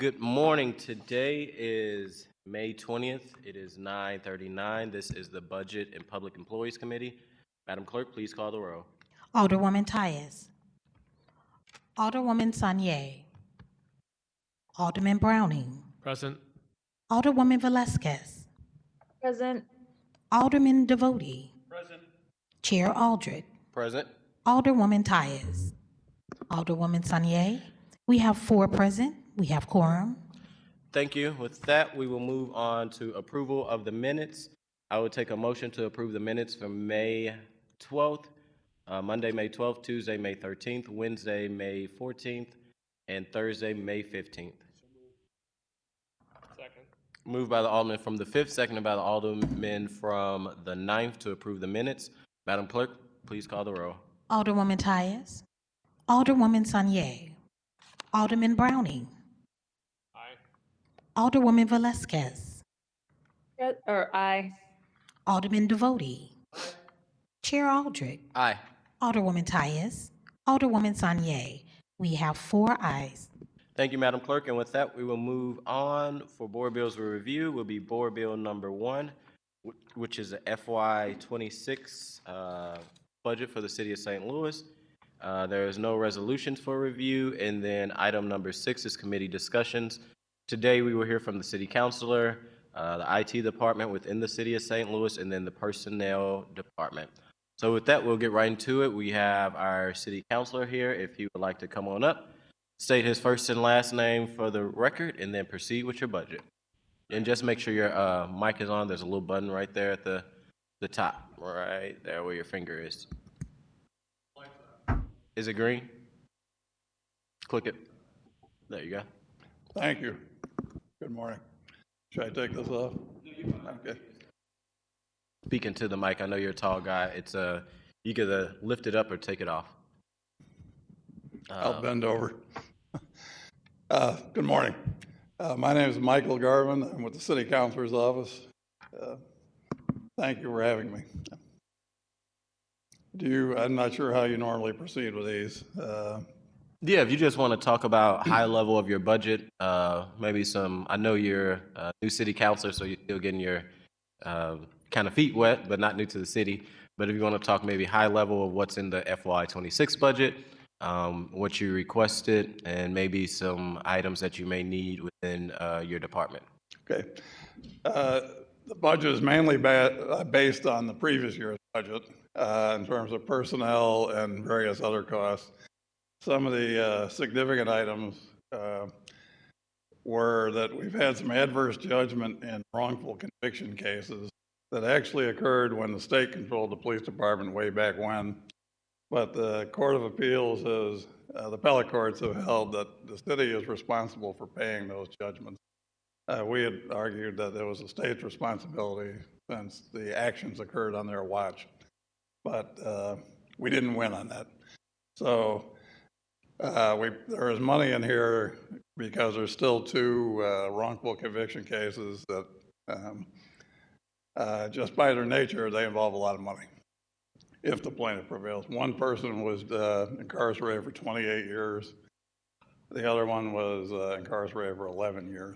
Good morning. Today is May 20th. It is 9:39. This is the Budget and Public Employees Committee. Madam Clerk, please call the roll. Alderwoman Tyus. Alderwoman Sanye. Alderman Browning. Present. Alderwoman Velazquez. Present. Alderman Devotie. Present. Chair Aldred. Present. Alderwoman Tyus. Alderwoman Sanye. We have 4 present. We have quorum. Thank you. With that, we will move on to approval of the minutes. I would take a motion to approve the minutes from May 12th, Monday, May 12th, Tuesday, May 13th, Wednesday, May 14th, and Thursday, May 15th. Second. Moved by the Alderman from the 5th, seconded by the Alderman from the 9th to approve the minutes. Madam Clerk, please call the roll. Alderwoman Tyus. Alderwoman Sanye. Alderman Browning. Aye. Alderwoman Velazquez. Aye. Alderman Devotie. Chair Aldred. Aye. Alderwoman Tyus. Alderwoman Sanye. We have 4 ayes. Thank you, Madam Clerk. And with that, we will move on for board bills for review. Will be board bill number 1, which is a FY 26 budget for the city of St. Louis. There is no resolutions for review. And then item number 6 is committee discussions. Today, we will hear from the city councilor, the IT department within the city of St. Louis, and then the personnel department. So with that, we'll get right into it. We have our city councilor here. If he would like to come on up, state his first and last name for the record, and then proceed with your budget. And just make sure your mic is on. There's a little button right there at the top, right there where your finger is. Is it green? Click it. There you go. Thank you. Good morning. Should I take this off? Okay. Speaking to the mic, I know you're a tall guy. It's you could lift it up or take it off. I'll bend over. Good morning. My name is Michael Garvin. I'm with the City Councilor's office. Thank you for having me. I'm not sure how you normally proceed with these. Yeah, if you just want to talk about high level of your budget, maybe I know you're a new city councilor, so you're still getting your kind of feet wet, but not new to the city. But if you want to talk maybe high level of what's in the FY 26 budget, what you requested, and maybe some items that you may need within your department. Okay. The budget is mainly based on the previous year's budget in terms of personnel and various other costs. Some of the significant items were that we've had some adverse judgment in wrongful conviction cases that actually occurred when the state controlled the police department way back when. But the Court of Appeals the appellate courts have held that the city is responsible for paying those judgments. We had argued that it was the state's responsibility since the actions occurred on their watch. But we didn't win on that. So there is money in here because there's still 2 wrongful conviction cases that just by their nature, they involve a lot of money if the plaintiff prevails. One person was incarcerated for 28 years. The other one was incarcerated for 11 years.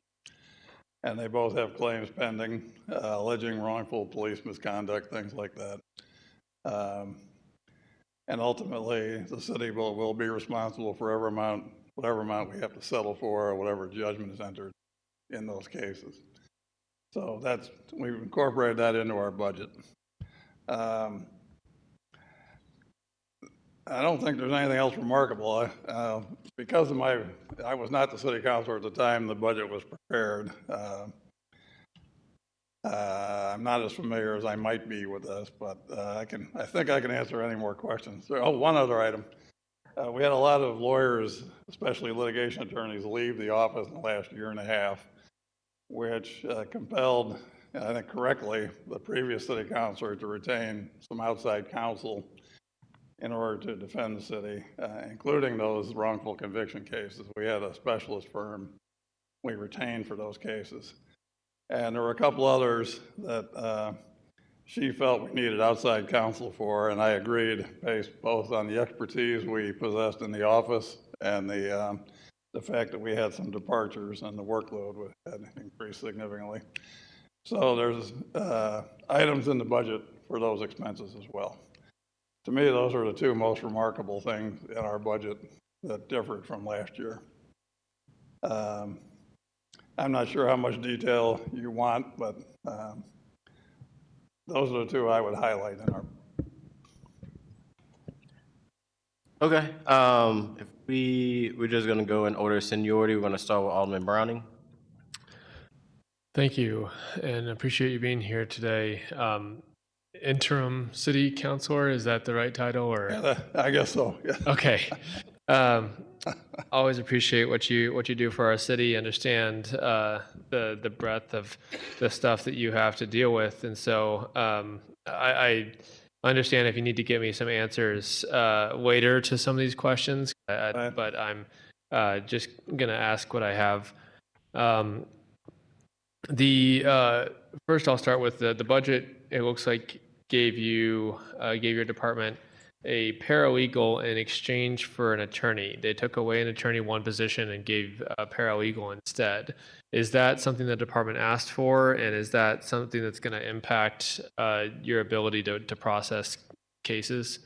And they both have claims pending, alleging wrongful police misconduct, things like that. And ultimately, the city will be responsible for whatever amount we have to settle for, or whatever judgment is entered in those cases. So we've incorporated that into our budget. I don't think there's anything else remarkable. Because I was not the city councilor at the time the budget was prepared. I'm not as familiar as I might be with this, but I think I can answer any more questions. One other item. We had a lot of lawyers, especially litigation attorneys, leave the office in the last year and a half, which compelled, I think correctly, the previous city councilor to retain some outside counsel in order to defend the city, including those wrongful conviction cases. We had a specialist firm we retained for those cases. And there were a couple others that she felt we needed outside counsel for, and I agreed based both on the expertise we possessed in the office and the the fact that we had some departures and the workload had increased significantly. So there's items in the budget for those expenses as well. To me, those are the two most remarkable things in our budget that differed from last year. I'm not sure how much detail you want, but those are the two I would highlight in our. Okay, if we're just gonna go in order of seniority, we're gonna start with Alderman Browning. Thank you, and appreciate you being here today. Interim city councilor, is that the right title, or? Yeah, I guess so, yeah. Okay. Always appreciate what you do for our city. Understand the breadth of the stuff that you have to deal with, and so I understand if you need to give me some answers later to some of these questions, but I'm just gonna ask what I have. First, I'll start with the budget. It looks like gave your department a paralegal in exchange for an attorney. They took away an attorney one position and gave a paralegal instead. Is that something the department asked for, and is that something that's going to impact your ability to process cases?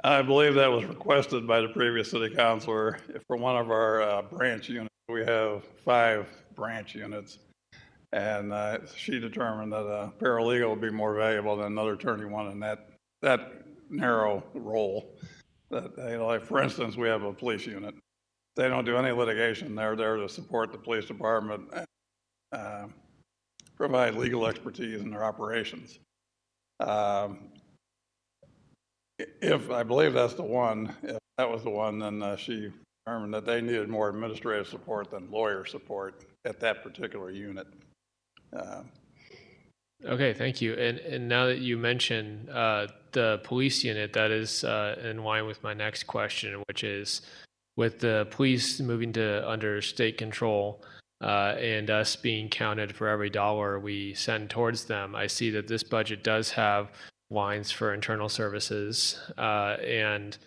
I believe that was requested by the previous city councilor for one of our branch units. We have 5 branch units, and she determined that a paralegal would be more valuable than another attorney one in that narrow role. That, like for instance, we have a police unit. They don't do any litigation. They're there to support the police department and provide legal expertise in their operations. If I believe that's the one, if that was the one, then she determined that they needed more administrative support than lawyer support at that particular unit. Okay, thank you. And now that you mention the police unit, that is in line with my next question, which is with the police moving to under state control and us being counted for every dollar we send towards them, I see that this budget does have lines for internal services and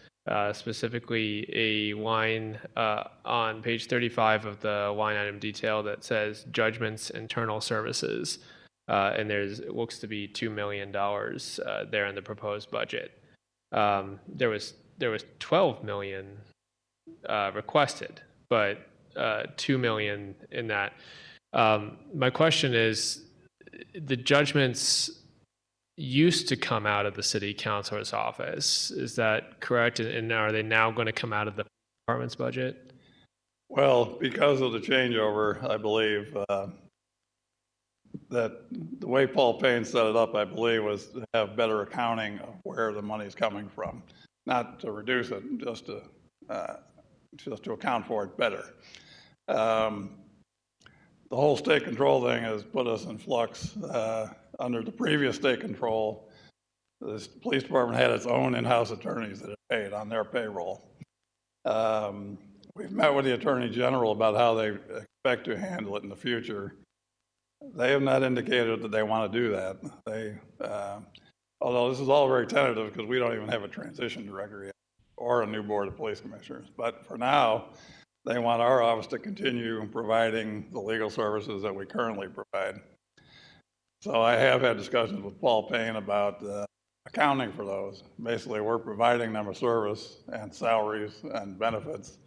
specifically a line on page 35 of the line item detail that says judgments internal services. And it looks to be $2 million there in the proposed budget. There was 12 million requested, but 2 million in that. My question is, the judgments used to come out of the city councilor's office. Is that correct? And are they now going to come out of the department's budget? Well, because of the changeover, I believe that the way Paul Payne set it up, I believe, was to have better accounting of where the money's coming from, not to reduce it, just to account for it better. The whole state control thing has put us in flux. Under the previous state control, the police department had its own in-house attorneys that it paid on their payroll. We've met with the Attorney General about how they expect to handle it in the future. They have not indicated that they want to do that. Although this is all very tentative because we don't even have a transition director yet or a new board of police commissioners. But for now, they want our office to continue providing the legal services that we currently provide. So I have had discussions with Paul Payne about accounting for those. Basically, we're providing them a service and salaries and benefits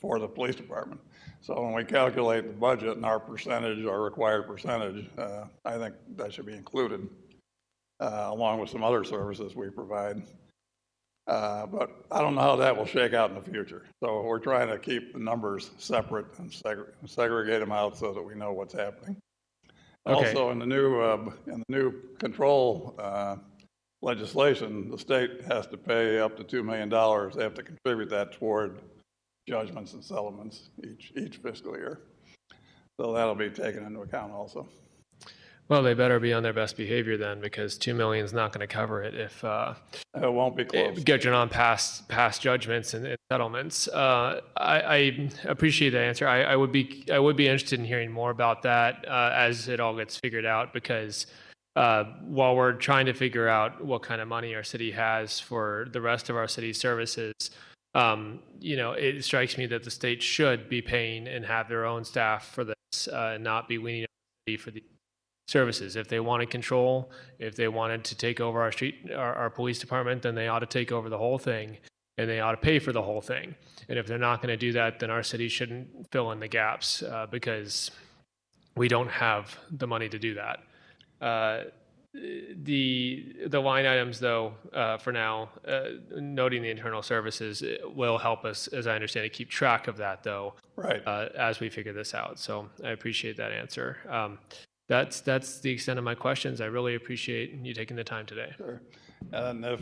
for the police department. So when we calculate the budget and our percentage, our required percentage, I think that should be included along with some other services we provide. But I don't know how that will shake out in the future. So we're trying to keep the numbers separate and segregate them out so that we know what's happening. Okay. Also, in the new control legislation, the state has to pay up to $2 million. They have to contribute that toward judgments and settlements each fiscal year. So that'll be taken into account also. Well, they better be on their best behavior then, because 2 million is not going to cover it if it won't be close. Judging on past judgments and settlements. I appreciate that answer. I would be interested in hearing more about that as it all gets figured out, because while we're trying to figure out what kind of money our city has for the rest of our city services, it strikes me that the state should be paying and have their own staff for this, and not be leaning on the city for the services. If they wanted control, if they wanted to take over our police department, then they ought to take over the whole thing, and they ought to pay for the whole thing. And if they're not going to do that, then our city shouldn't fill in the gaps, because we don't have the money to do that. The line items, though, for now, noting the internal services, will help us, as I understand it, keep track of that, though, Right. as we figure this out. So I appreciate that answer. That's the extent of my questions. I really appreciate you taking the time today. Sure. And if,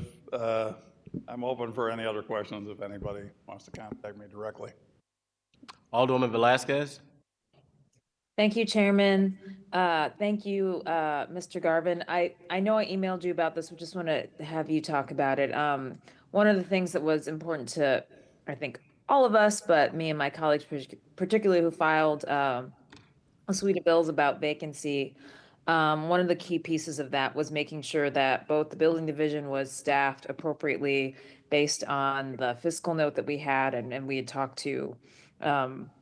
I'm open for any other questions if anybody wants to contact me directly. Alderwoman Velazquez? Thank you, Chairman. Thank you, Mr. Garvin. I know I emailed you about this. We just want to have you talk about it. One of the things that was important to, I think, all of us, but me and my colleagues particularly who filed a suite of bills about vacancy, one of the key pieces of that was making sure that both the building division was staffed appropriately based on the fiscal note that we had, and we had talked to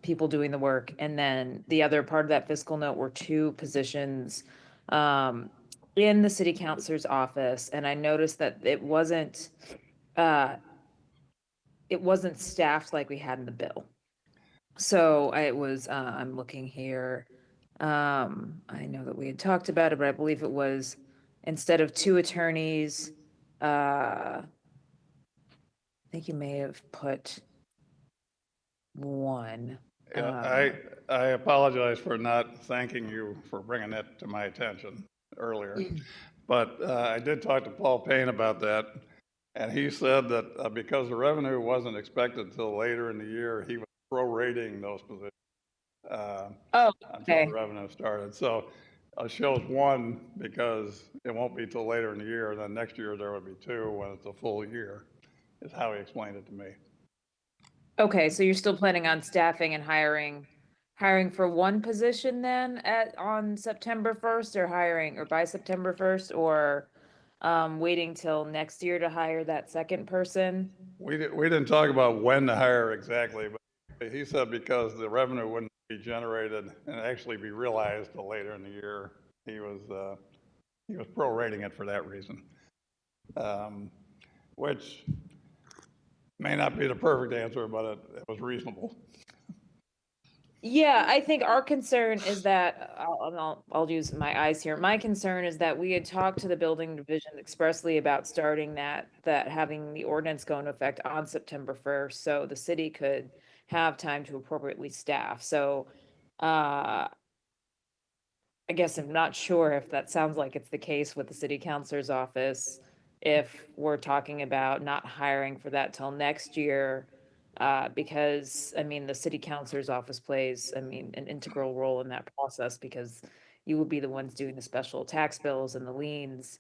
people doing the work. And then the other part of that fiscal note were 2 positions in the city councilor's office. And I noticed that it wasn't staffed like we had in the bill. So I'm looking here. I know that we had talked about it, but I believe it was, instead of 2 attorneys, I think you may have put 1. Yeah, I apologize for not thanking you for bringing that to my attention earlier. But I did talk to Paul Payne about that, and he said that because the revenue wasn't expected until later in the year, he was prorating those positions until okay. the revenue started. So it shows 1 because it won't be till later in the year, and then next year there would be 2 when it's a full year, is how he explained it to me. Okay, so you're still planning on staffing and hiring for 1 position then on September 1st, or by September 1st, or waiting till next year to hire that second person? We didn't talk about when to hire exactly, but he said because the revenue wouldn't be generated and actually be realized till later in the year, he was prorating it for that reason, which may not be the perfect answer, but it was reasonable. Yeah, I think our concern is that, I'll use my eyes here. My concern is that we had talked to the building division expressly about starting that having the ordinance go into effect on September 1st, so the city could have time to appropriately staff. So, I guess I'm not sure if that sounds like it's the case with the city councilor's office, if we're talking about not hiring for that till next year. Because, I mean, the city councilor's office plays, an integral role in that process, because you will be the ones doing the special tax bills and the liens,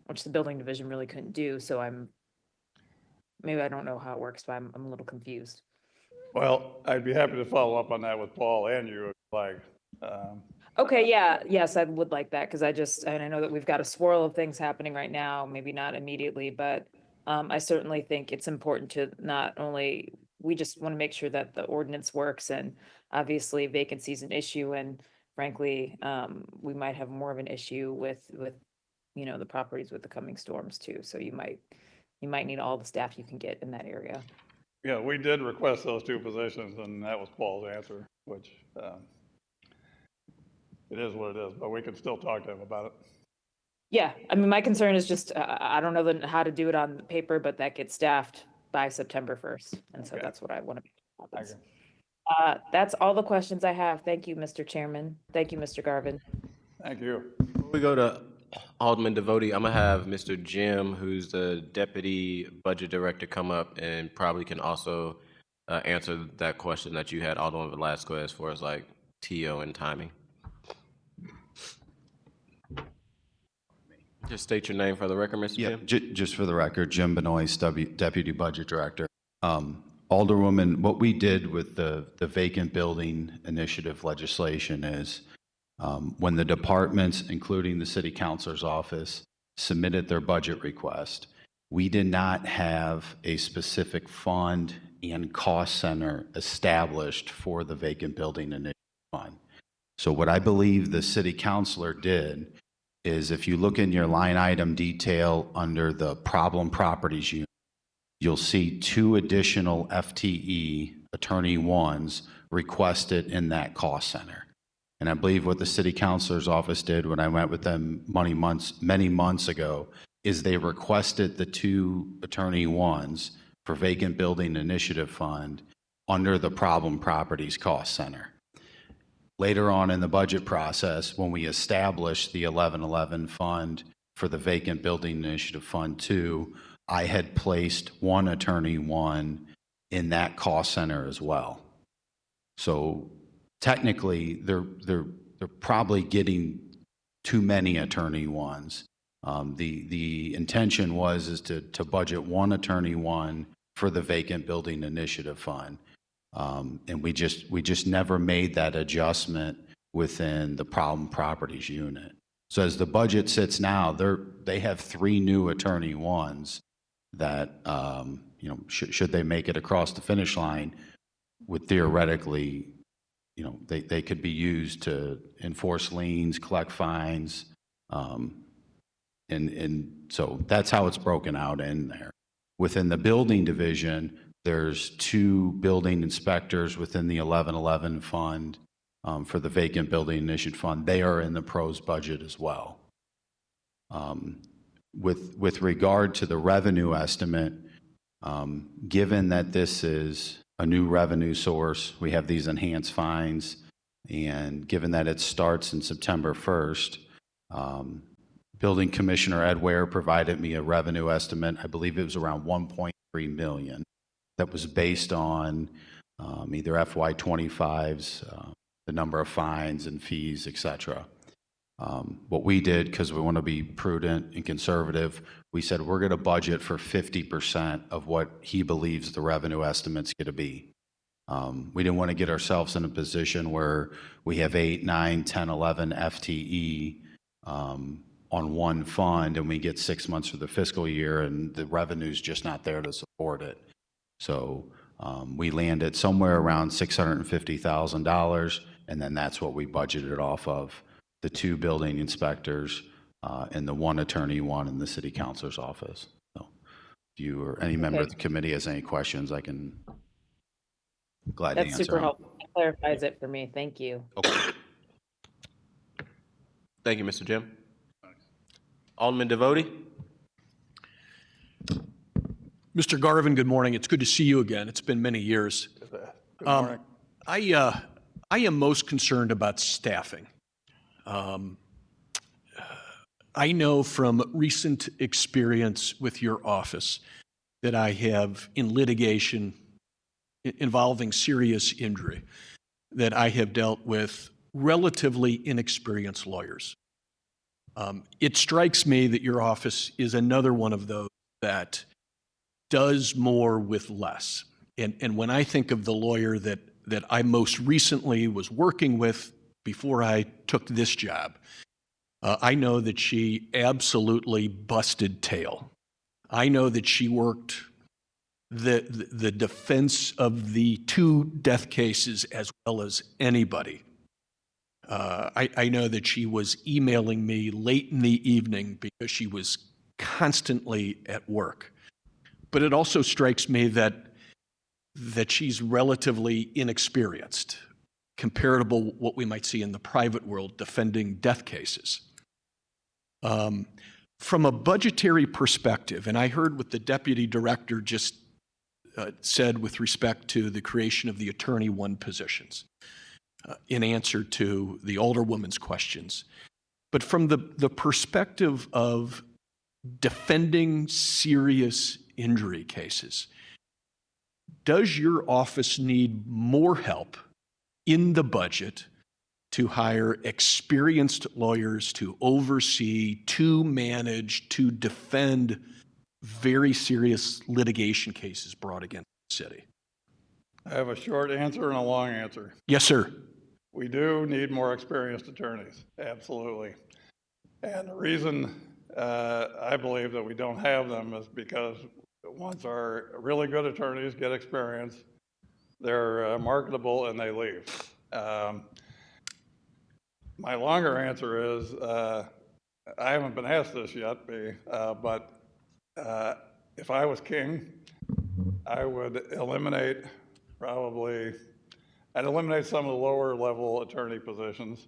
which the building division really couldn't do. So maybe I don't know how it works, but I'm a little confused. Well, I'd be happy to follow up on that with Paul and you if you like. Okay, yeah, yes, I would like that, because I know that we've got a swirl of things happening right now, maybe not immediately, but I certainly think it's important to not only, we just want to make sure that the ordinance works, and obviously vacancy is an issue, and frankly, we might have more of an issue with the properties with the coming storms too. So you might need all the staff you can get in that area. Yeah, we did request those 2 positions, and that was Paul's answer, which it is what it is, but we can still talk to him about it. Yeah, my concern is just, I don't know how to do it on paper, but that gets staffed by September 1st. And so Okay. that's what I want to Okay. That's all the questions I have. Thank you, Mr. Chairman. Thank you, Mr. Garvin. Thank you. Before we go to Alderman Devotie, I'm gonna have Mr. Jim, who's the Deputy Budget Director, come up and probably can also answer that question that you had, Alderman Velasquez, as far as like TO and timing. Just state your name for the record, Mr. Yeah, Jim. just for the record, Jim Benoist, Deputy Budget Director. Alderwoman, what we did with the vacant building initiative legislation is when the departments, including the city councilor's office, submitted their budget request, we did not have a specific fund and cost center established for the vacant building initiative fund. So what I believe the city councilor did is, if you look in your line item detail under the problem properties unit, you'll see 2 additional FTE attorney ones requested in that cost center. And I believe what the city councilor's office did when I went with them many months ago is they requested the 2 attorney ones for vacant building initiative fund under the problem properties cost center. Later on in the budget process, when we established the 1111 fund for the vacant building initiative fund 2, I had placed 1 attorney 1 in that cost center as well. So technically, they're probably getting too many attorney 1s. The intention is to budget 1 attorney 1 for the vacant building initiative fund. And we just never made that adjustment within the problem properties unit. So as the budget sits now, they have 3 new attorney 1s that, should they make it across the finish line, would theoretically, they could be used to enforce liens, collect fines, and so that's how it's broken out in there. Within the building division, there's 2 building inspectors within the 1111 fund for the vacant building initiative fund. They are in the pros budget as well. With regard to the revenue estimate, given that this is a new revenue source, we have these enhanced fines, and given that it starts in September 1st, Building Commissioner Ed Ware provided me a revenue estimate. I believe it was around $1.3 million. That was based on either FY25's, the number of fines and fees, et cetera. What we did, because we want to be prudent and conservative, we said we're going to budget for 50% of what he believes the revenue estimate's going to be. We didn't want to get ourselves in a position where we have 8, 9, 10, 11 FTE on one fund, and we get 6 months for the fiscal year, and the revenue's just not there to support it. So we landed somewhere around $650,000, and then that's what we budgeted off of: the 2 building inspectors and the 1 attorney 1 in the city councilor's office. So if you or any member of the committee has any questions, I can glad to answer. That's super helpful. That clarifies it for me. Thank you. Okay. Thank you, Mr. Jim. Alderman Devotie. Mr. Garvin, good morning. It's good to see you again. It's been many years. Good morning. I am most concerned about staffing. I know from recent experience with your office that I have in litigation involving serious injury, that I have dealt with relatively inexperienced lawyers. It strikes me that your office is another one of those that does more with less. And when I think of the lawyer that I most recently was working with before I took this job, I know that she absolutely busted tail. I know that she worked the defense of the 2 death cases as well as anybody. I know that she was emailing me late in the evening because she was constantly at work. But it also strikes me that she's relatively inexperienced, comparable what we might see in the private world defending death cases. From a budgetary perspective, and I heard what the deputy director just said with respect to the creation of the attorney 1 positions in answer to the alderwoman's questions. But from the perspective of defending serious injury cases, does your office need more help in the budget to hire experienced lawyers to oversee, to manage, to defend very serious litigation cases brought against the city? I have a short answer and a long answer. Yes, sir. We do need more experienced attorneys, absolutely. And the reason I believe that we don't have them is because once our really good attorneys get experience, they're marketable and they leave. My longer answer is, I haven't been asked this yet, but if I was king, I would eliminate I'd eliminate some of the lower level attorney positions.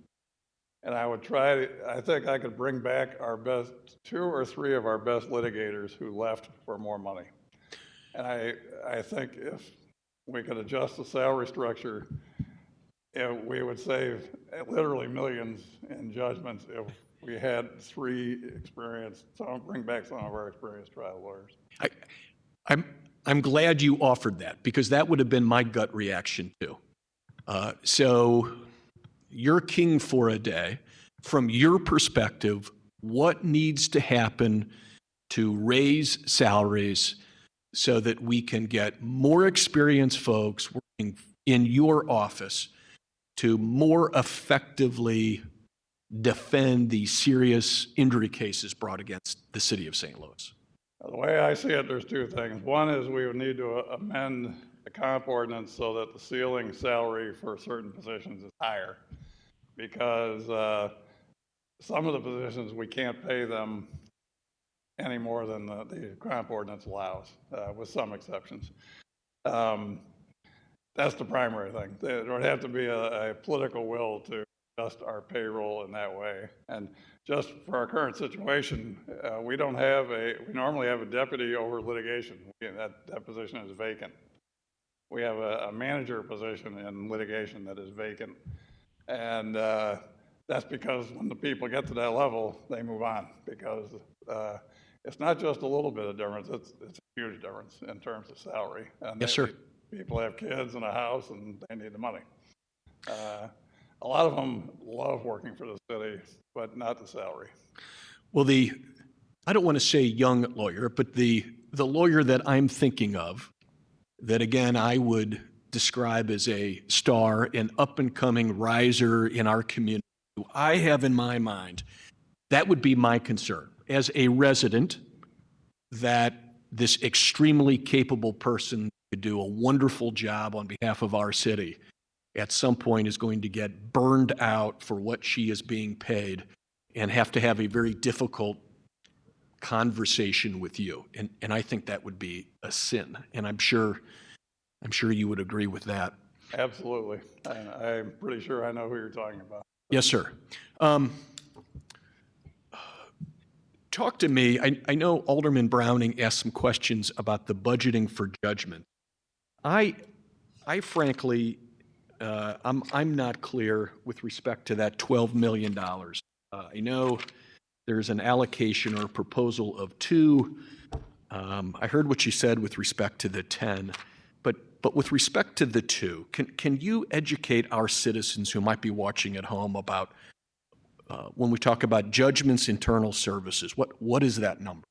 And I would I think I could bring back our best, 2 or 3 of our best litigators who left for more money. And I think if we could adjust the salary structure, we would save literally millions in judgments if we had 3 experienced, bring back some of our experienced trial lawyers. I'm glad you offered that, because that would have been my gut reaction too. So you're king for a day. From your perspective, what needs to happen to raise salaries so that we can get more experienced folks working in your office to more effectively defend the serious injury cases brought against the city of St. Louis? The way I see it, there's 2 things. One is we would need to amend the comp ordinance so that the ceiling salary for certain positions is higher, because some of the positions we can't pay them any more than the comp ordinance allows, with some exceptions. That's the primary thing. There would have to be a political will to adjust our payroll in that way. And just for our current situation, we normally have a deputy over litigation. That position is vacant. We have a manager position in litigation that is vacant. And that's because when the people get to that level, they move on, because it's not just a little bit of difference, it's a huge difference in terms of salary. And yes, sir. People have kids and a house and they need the money. A lot of them love working for the city, but not the salary. Well, I don't want to say young lawyer, but the lawyer that I'm thinking of, that again I would describe as a star, an up-and-coming riser in our community, who I have in my mind, that would be my concern. As a resident, that this extremely capable person could do a wonderful job on behalf of our city, at some point is going to get burned out for what she is being paid and have to have a very difficult conversation with you. And I think that would be a sin. And I'm sure you would agree with that. Absolutely. I'm pretty sure I know who you're talking about. Yes, sir. Talk to me. I know Alderman Browning asked some questions about the budgeting for judgment. I frankly, I'm not clear with respect to that $12 million. I know there's an allocation or a proposal of 2. I heard what you said with respect to the 10, but with respect to the 2, can you educate our citizens who might be watching at home about when we talk about judgments, internal services, what is that number?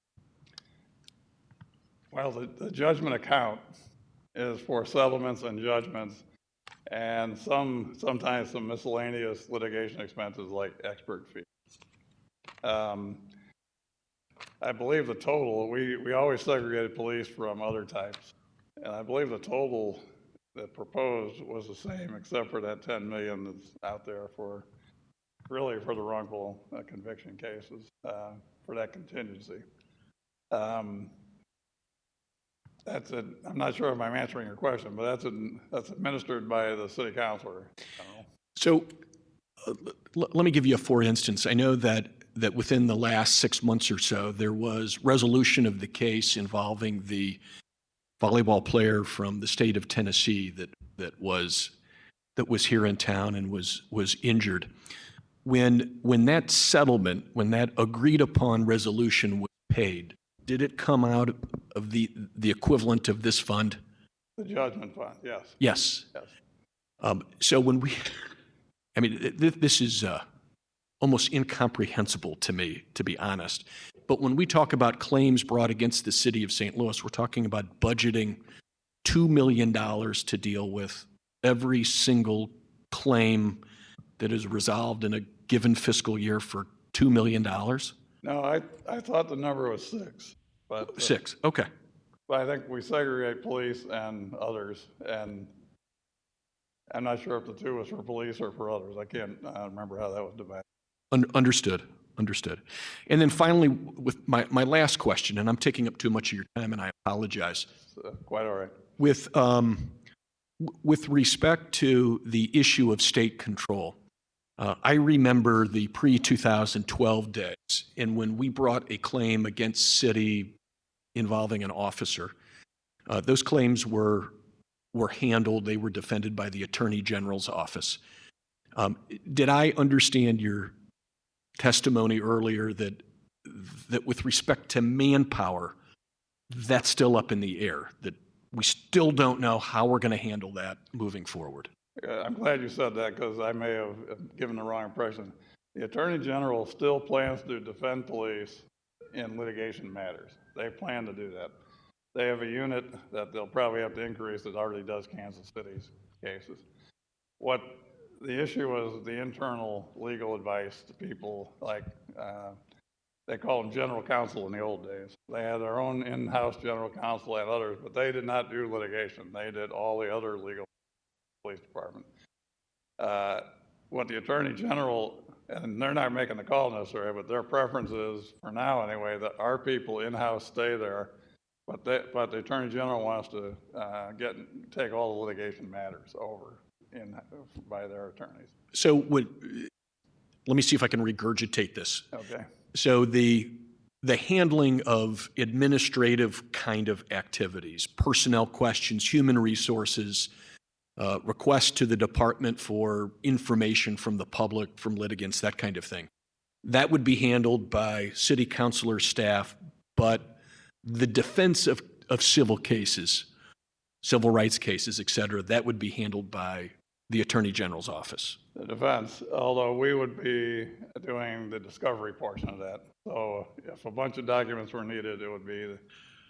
Well, the judgment account is for settlements and judgments, and sometimes some miscellaneous litigation expenses like expert fees. I believe the total, we always segregated police from other types, and I believe the total that proposed was the same, except for that 10 million that's out there for the wrongful conviction cases, for that contingency. That's it. I'm not sure if I'm answering your question, but that's administered by the city councilor. So let me give you a for instance. I know that within the last 6 months or so, there was resolution of the case involving the volleyball player from the state of Tennessee that was here in town and was injured. When that settlement, when that agreed upon resolution was paid, did it come out of the equivalent of this fund? The judgment fund, yes. Yes. So this is almost incomprehensible to me, to be honest. But when we talk about claims brought against the city of St. Louis, we're talking about budgeting $2 million to deal with every single claim that is resolved in a given fiscal year for $2 million. No, I thought the number was 6, but. 6, okay. But I think we segregate police and others, and I'm not sure if the 2 was for police or for others. I can't remember how that was divided. Understood. And then finally, with my last question, and I'm taking up too much of your time, and I apologize. Quite all right. With respect to the issue of state control, I remember the pre-2012 days, and when we brought a claim against city involving an officer, those claims were handled, they were defended by the Attorney General's office. Did I understand your testimony earlier that with respect to manpower, that's still up in the air, that we still don't know how we're going to handle that moving forward? I'm glad you said that because I may have given the wrong impression. The Attorney General still plans to defend police in litigation matters. They plan to do that. They have a unit that they'll probably have to increase that already does Kansas City's cases. What the issue was the internal legal advice to people like, they call them general counsel in the old days. They had their own in-house general counsel and others, but they did not do litigation. They did all the other legal police department. What the Attorney General, and they're not making the call necessarily, but their preference is, for now anyway, that our people in-house stay there, but the Attorney General wants to take all the litigation matters over by their attorneys. So let me see if I can regurgitate this. Okay. So the handling of administrative kind of activities, personnel questions, human resources, requests to the department for information from the public, from litigants, that kind of thing, that would be handled by city councilor staff, but the defense of civil cases, civil rights cases, et cetera, that would be handled by the Attorney General's office. The defense, although we would be doing the discovery portion of that. So if a bunch of documents were needed, it would be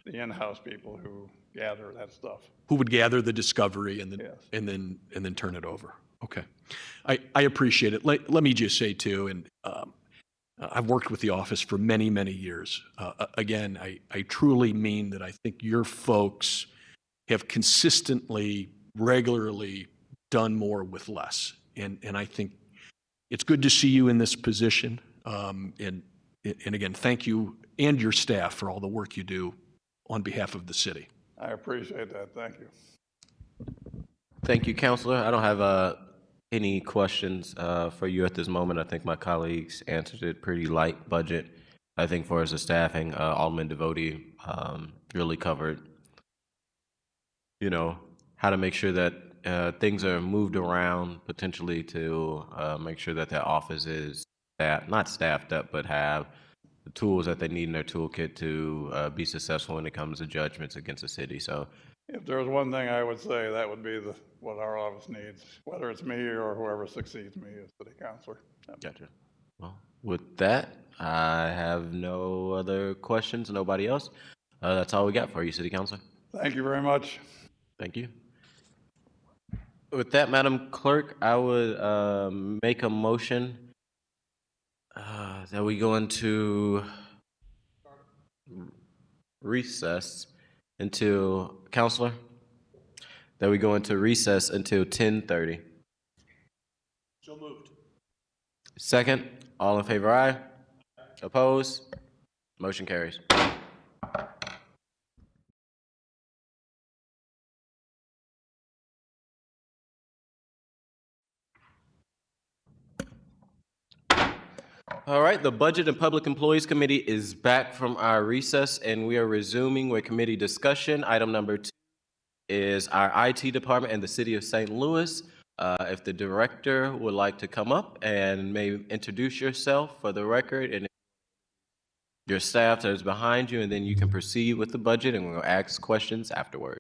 the in-house people who gather that stuff. Who would gather the discovery and then Yes. and then turn it over. Okay, I appreciate it. Let me just say too, and I've worked with the office for many years. Again, I truly mean that I think your folks have consistently, regularly done more with less. And I think it's good to see you in this position. And again, thank you and your staff for all the work you do on behalf of the city. I appreciate that. Thank you. Thank you, Counselor. I don't have any questions for you at this moment. I think my colleagues answered it. Pretty light budget. I think for as a staffing, Alderman Devotie really covered, how to make sure that things are moved around potentially to make sure that office is not staffed up, but have the tools that they need in their toolkit to be successful when it comes to judgments against the city. So If there was one thing I would say, that would be what our office needs, whether it's me or whoever succeeds me as city councilor. Gotcha. Well, with that, I have no other questions. Nobody else. That's all we got for you, City Councilor. Thank you very much. Thank you. With that, Madam Clerk, I would make a motion that we go into recess until, Counselor, that we go into recess until 10:30. So moved. Second, all in favor, aye. Opposed? Motion carries. All right, the Budget and Public Employees Committee is back from our recess, and we are resuming with committee discussion. Item number 2 is our IT department and the City of St. Louis. If the director would like to come up and maybe introduce yourself for the record and your staff that is behind you, and then you can proceed with the budget, and we'll ask questions afterward.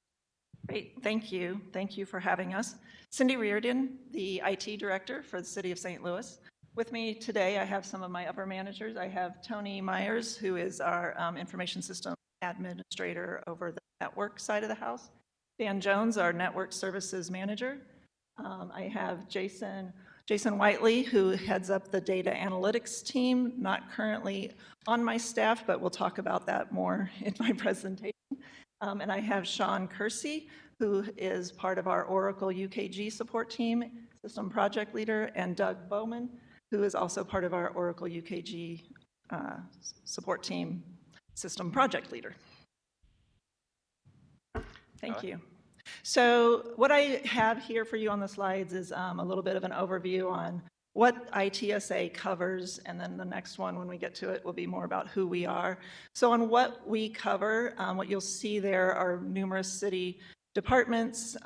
Great, thank you. Thank you for having us. Cindy Reardon, the IT Director for the City of St. Louis. With me today, I have some of my upper managers. I have Tony Myers, who is our Information System Administrator over the network side of the house. Dan Jones, our Network Services Manager. I have Jason Jason Whiteley, who heads up the data analytics team, not currently on my staff, but we'll talk about that more in my presentation. And I have Sean Kersey, who is part of our Oracle UKG support team, system project leader, and Doug Bowman, who is also part of our Oracle UKG support team, system project leader. Thank you. So what I have here for you on the slides is a little bit of an overview on what ITSA covers, and then the next one, when we get to it, will be more about who we are. So on what we cover, what you'll see there are numerous city departments,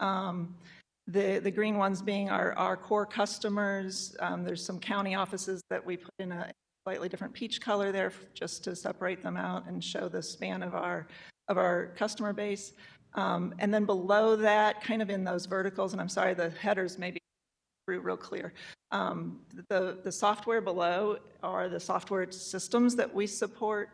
the green ones being our core customers. There's some county offices that we put in a slightly different peach color there just to separate them out and show the span of our customer base. And then below that, kind of in those verticals, and I'm sorry, the headers may be real clear. The software below are the software systems that we support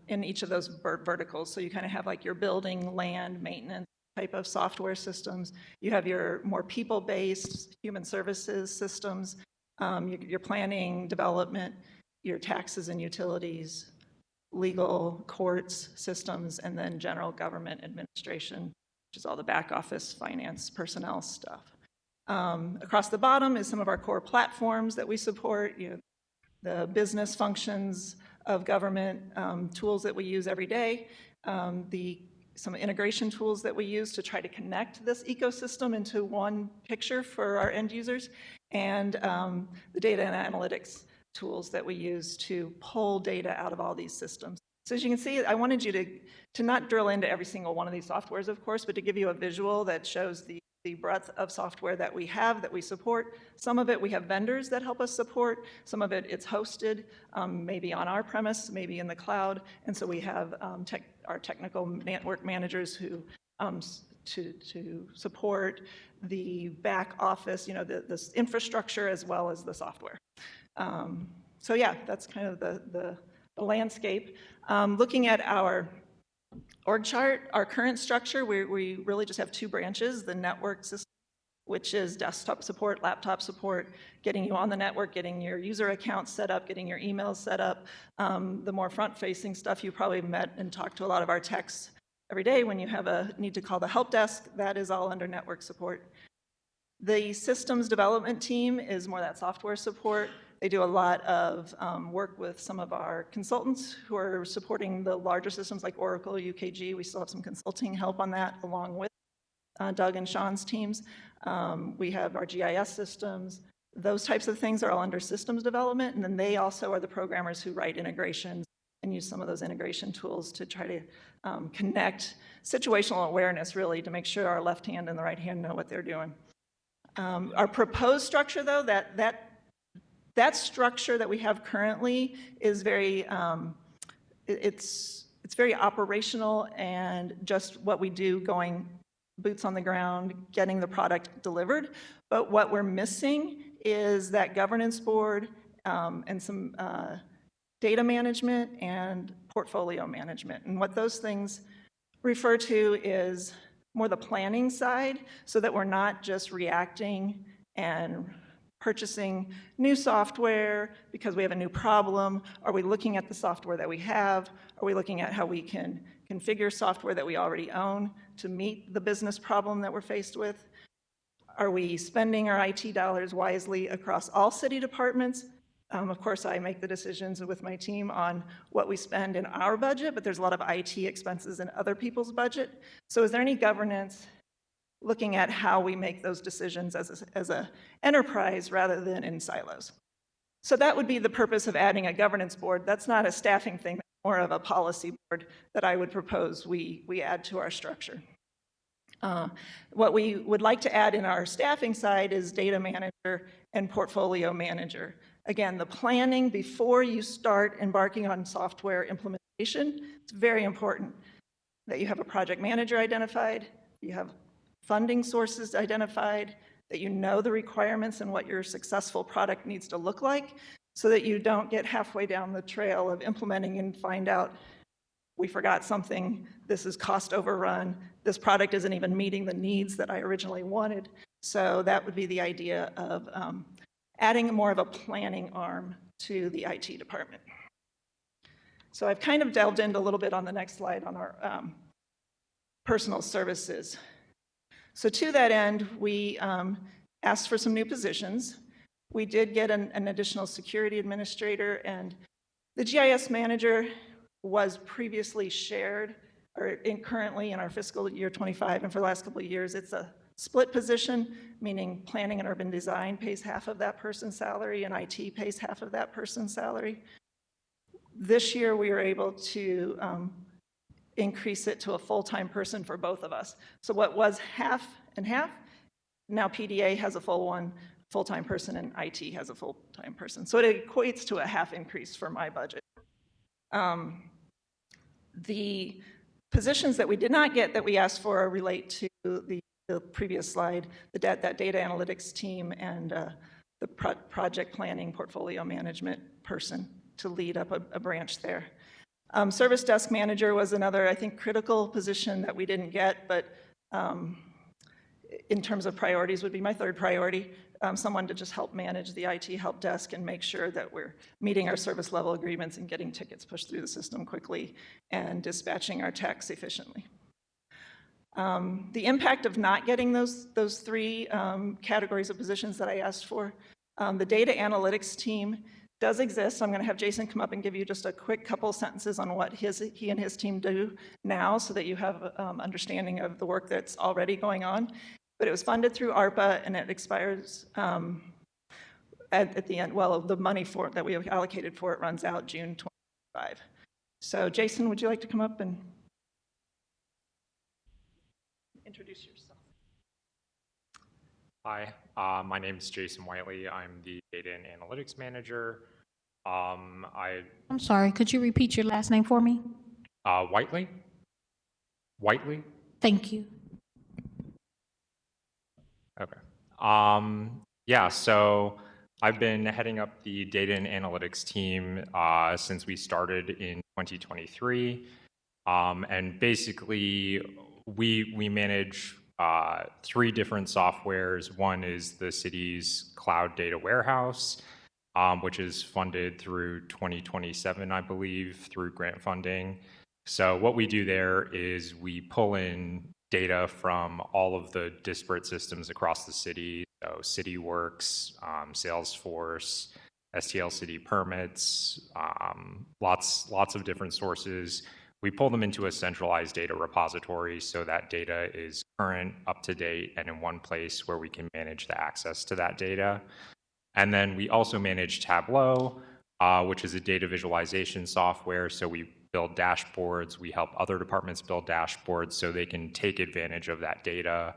in each of those verticals. So you kind of have like your building, land, maintenance type of software systems. You have your more people-based human services systems, your planning, development, your taxes and utilities, legal, courts, systems, and then general government administration, which is all the back office, finance, personnel stuff. Across the bottom is some of our core platforms that we support, the business functions of government, tools that we use every day, some integration tools that we use to try to connect this ecosystem into one picture for our end users, and the data and analytics tools that we use to pull data out of all these systems. So as you can see, I wanted you to not drill into every single one of these softwares, of course, but to give you a visual that shows the breadth of software that we have, that we support. Some of it we have vendors that help us support. Some of it it's hosted, maybe on our premise, maybe in the cloud. And so we have our technical network managers who to support the back office, this infrastructure as well as the software. So yeah, that's kind of the landscape. Looking at our org chart, our current structure, we really just have two branches: the network system, which is desktop support, laptop support, getting you on the network, getting your user accounts set up, getting your emails set up. The more front-facing stuff, you probably met and talked to a lot of our techs every day when you have a need to call the help desk. That is all under network support. The systems development team is more that software support. They do a lot of work with some of our consultants who are supporting the larger systems like Oracle, UKG. We still have some consulting help on that along with Doug and Sean's teams. We have our GIS systems. Those types of things are all under systems development, and then they also are the programmers who write integrations and use some of those integration tools to try to connect situational awareness, really, to make sure our left hand and the right hand know what they're doing. Our proposed structure, though, that structure that we have currently is very, it's very operational and just what we do, going boots on the ground, getting the product delivered. But what we're missing is that governance board and some data management and portfolio management. And what those things refer to is more the planning side, so that we're not just reacting and purchasing new software because we have a new problem. Are we looking at the software that we have? Are we looking at how we can configure software that we already own to meet the business problem that we're faced with? Are we spending our IT dollars wisely across all city departments? Of course, I make the decisions with my team on what we spend in our budget, but there's a lot of IT expenses in other people's budget. So is there any governance looking at how we make those decisions as a enterprise rather than in silos? So that would be the purpose of adding a governance board. That's not a staffing thing, more of a policy board that I would propose we add to our structure. What we would like to add in our staffing side is data manager and portfolio manager. Again, the planning before you start embarking on software implementation, it's very important that you have a project manager identified, you have funding sources identified, that you know the requirements and what your successful product needs to look like, so that you don't get halfway down the trail of implementing and find out, we forgot something, this is cost overrun, this product isn't even meeting the needs that I originally wanted. So that would be the idea of adding more of a planning arm to the IT department. So I've kind of delved into a little bit on the next slide on our personal services. So to that end, we asked for some new positions. We did get an additional security administrator, and the GIS manager was previously shared, or currently in our fiscal year 25, and for the last couple of years, it's a split position, meaning planning and urban design pays half of that person's salary, and IT pays half of that person's salary. This year, we were able to increase it to a full-time person for both of us. So what was half and half, now PDA has a full-time person, and IT has a full-time person. So it equates to a half increase for my budget. The positions that we did not get that we asked for relate to the previous slide, that data analytics team and the project planning portfolio management person to lead up a branch there. Service desk manager was another, I think, critical position that we didn't get, but in terms of priorities would be my third priority. Someone to just help manage the IT help desk and make sure that we're meeting our service level agreements and getting tickets pushed through the system quickly and dispatching our techs efficiently. The impact of not getting those three categories of positions that I asked for, the data analytics team does exist. I'm going to have Jason come up and give you just a quick couple sentences on what he and his team do now so that you have understanding of the work that's already going on. But it was funded through ARPA, and it expires at the end. Well, the money for it that we have allocated for it runs out June 25. So Jason, would you like to come up and introduce yourself? Hi, my name is Jason Whiteley. I'm the data and analytics manager. I'm sorry, could you repeat your last name for me? Whiteley? Whiteley? Thank you. Okay. Yeah, so I've been heading up the data and analytics team since we started in 2023. And basically, we manage three different softwares. One is the city's cloud data warehouse, which is funded through 2027, I believe, through grant funding. So what we do there is we pull in data from all of the disparate systems across the city, so CityWorks, Salesforce, STL City Permits, lots of different sources. We pull them into a centralized data repository so that data is current, up to date, and in one place where we can manage the access to that data. And then we also manage Tableau, which is a data visualization software. So we build dashboards. We help other departments build dashboards so they can take advantage of that data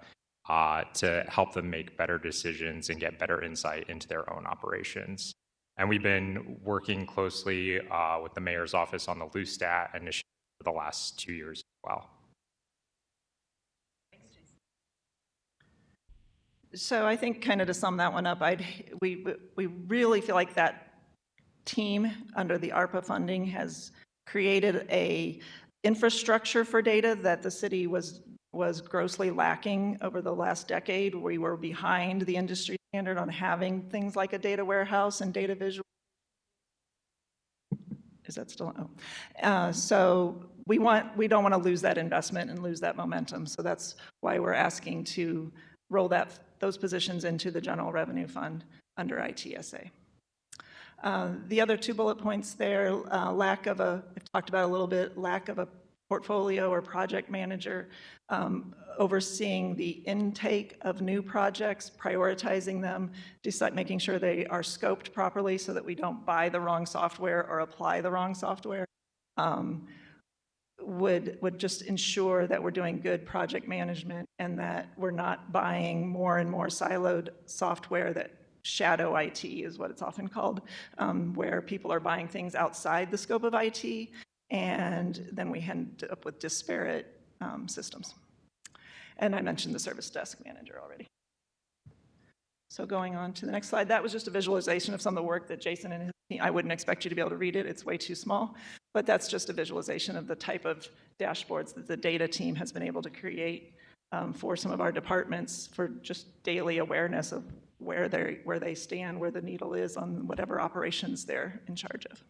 to help them make better decisions and get better insight into their own operations. And we've been working closely with the mayor's office on the LUSTAT initiative for the last 2 years as well. Thanks, Jason. So I think kind of to sum that one up, we really feel like that team under the ARPA funding has created a infrastructure for data that the city was grossly lacking over the last decade. We were behind the industry standard on having things like a data warehouse and data visual. Is that still? Oh. So we don't want to lose that investment and lose that momentum. So that's why we're asking to roll those positions into the general revenue fund under ITSA. The other two bullet points there, I've talked about a little bit, lack of a portfolio or project manager, overseeing the intake of new projects, prioritizing them, making sure they are scoped properly so that we don't buy the wrong software or apply the wrong software, would just ensure that we're doing good project management and that we're not buying more and more siloed software that shadow IT is what it's often called, where people are buying things outside the scope of IT, and then we end up with disparate systems. And I mentioned the service desk manager already. So going on to the next slide, that was just a visualization of some of the work that Jason and his team, I wouldn't expect you to be able to read it, it's way too small, but that's just a visualization of the type of dashboards that the data team has been able to create for some of our departments for just daily awareness of where they stand, where the needle is on whatever operations they're in charge of.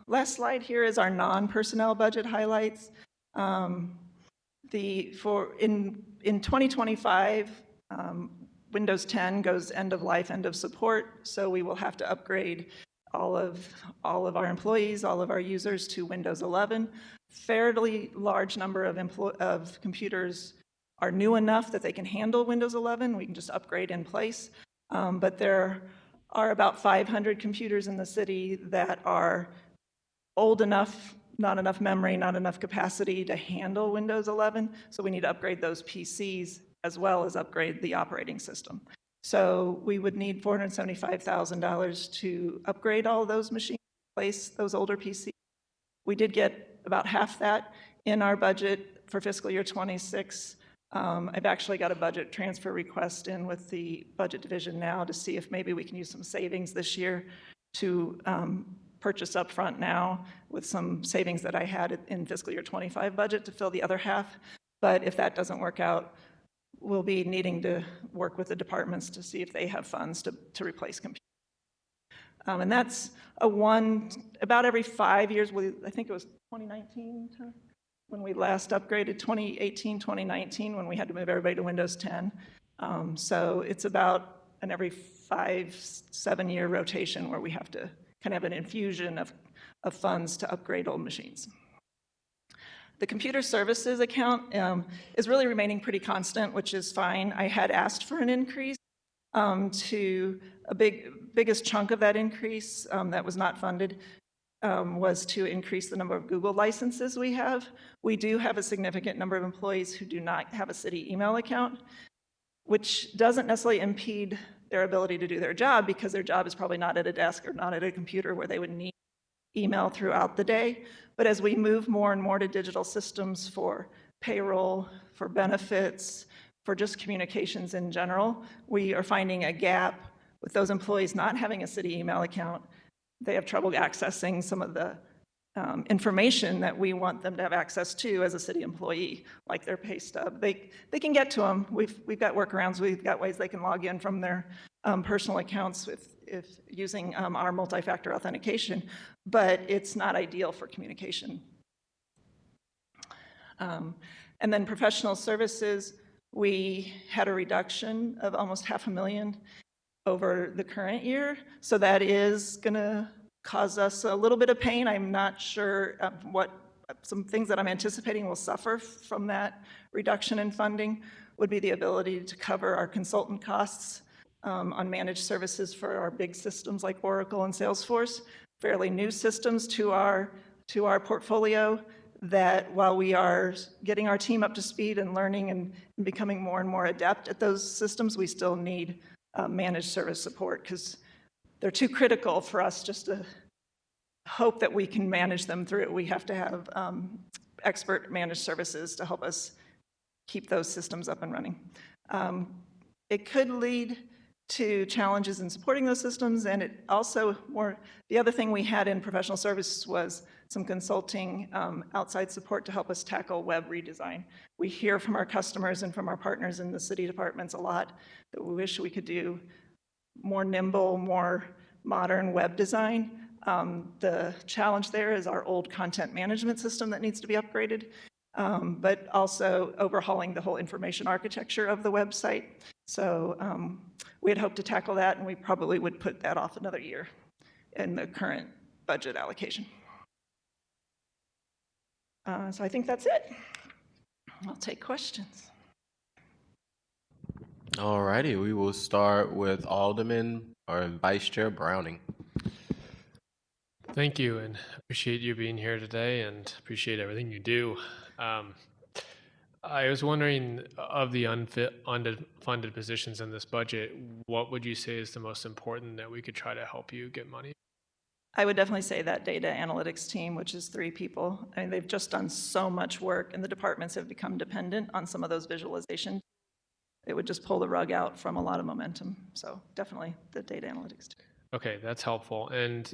Last slide here is our non-personnel budget highlights. In 2025, Windows 10 goes end of life, end of support, so we will have to upgrade all of our employees, all of our users to Windows 11. Fairly large number of computers are new enough that they can handle Windows 11. We can just upgrade in place. But there are about 500 computers in the city that are old enough, not enough memory, not enough capacity to handle Windows 11. So we need to upgrade those PCs as well as upgrade the operating system. So we would need $475,000 to upgrade all those machines, replace those older PCs. We did get about half that in our budget for fiscal year 26. I've actually got a budget transfer request in with the budget division now to see if maybe we can use some savings this year to purchase upfront now with some savings that I had in fiscal year 25 budget to fill the other half. But if that doesn't work out, we'll be needing to work with the departments to see if they have funds to replace computers. And that's about every 5 years. I think it was 2019 when we last upgraded, 2018, 2019, when we had to move everybody to Windows 10. So it's about an every 5-7 year rotation where we have to kind of have an infusion of funds to upgrade old machines. The computer services account is really remaining pretty constant, which is fine. I had asked for an increase to biggest chunk of that increase that was not funded was to increase the number of Google licenses we have. We do have a significant number of employees who do not have a city email account, which doesn't necessarily impede their ability to do their job because their job is probably not at a desk or not at a computer where they would need email throughout the day. But as we move more and more to digital systems for payroll, for benefits, for just communications in general, we are finding a gap with those employees not having a city email account. They have trouble accessing some of the information that we want them to have access to as a city employee, like their pay stub. They can get to them. We've got workarounds. We've got ways they can log in from their personal accounts if using our multi-factor authentication, but it's not ideal for communication. And then professional services, we had a reduction of almost $500,000 over the current year. So that is gonna cause us a little bit of pain. I'm not sure what some things that I'm anticipating will suffer from that reduction in funding would be the ability to cover our consultant costs on managed services for our big systems like Oracle and Salesforce, fairly new systems to our portfolio that while we are getting our team up to speed and learning and becoming more and more adept at those systems, we still need managed service support because they're too critical for us just to hope that we can manage them through. We have to have expert managed services to help us keep those systems up and running. It could lead to challenges in supporting those systems, and it also the other thing we had in professional services was some consulting outside support to help us tackle web redesign. We hear from our customers and from our partners in the city departments a lot that we wish we could do more nimble, more modern web design. The challenge there is our old content management system that needs to be upgraded, but also overhauling the whole information architecture of the website. So we had hoped to tackle that, and we probably would put that off another year in the current budget allocation. So I think that's it. I'll take questions. All righty, we will start with Alderman or Vice Chair Browning. Thank you, and appreciate you being here today and appreciate everything you do. I was wondering, of the unfunded positions in this budget, what would you say is the most important that we could try to help you get money? I would definitely say that data analytics team, which is 3 people. I mean, they've just done so much work, and the departments have become dependent on some of those visualizations. It would just pull the rug out from a lot of momentum. So definitely the data analytics team. Okay, that's helpful. And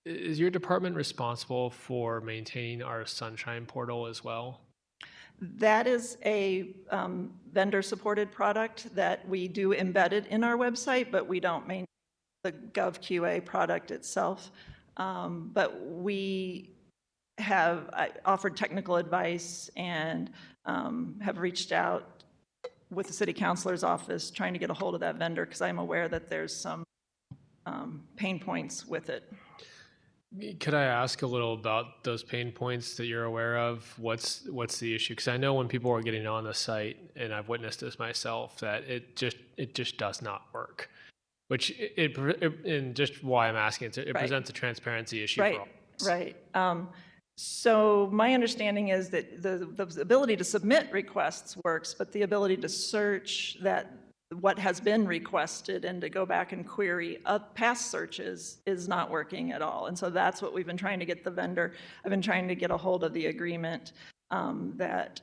Is your department responsible for maintaining our Sunshine portal as well? That is a vendor-supported product that we do embedded in our website, but we don't maintain the GovQA product itself. But we have offered technical advice and have reached out with the city councilor's office trying to get a hold of that vendor because I'm aware that there's some pain points with it. Could I ask a little about those pain points that you're aware of? What's the issue? Because I know when people are getting on the site, and I've witnessed this myself, that it just does not work. Which and just why I'm asking it Right. presents a transparency issue Right, for all of us. right. So my understanding is that the ability to submit requests works, but the ability to search what has been requested and to go back and query past searches is not working at all. And so that's what we've been trying to get the vendor. I've been trying to get a hold of the agreement that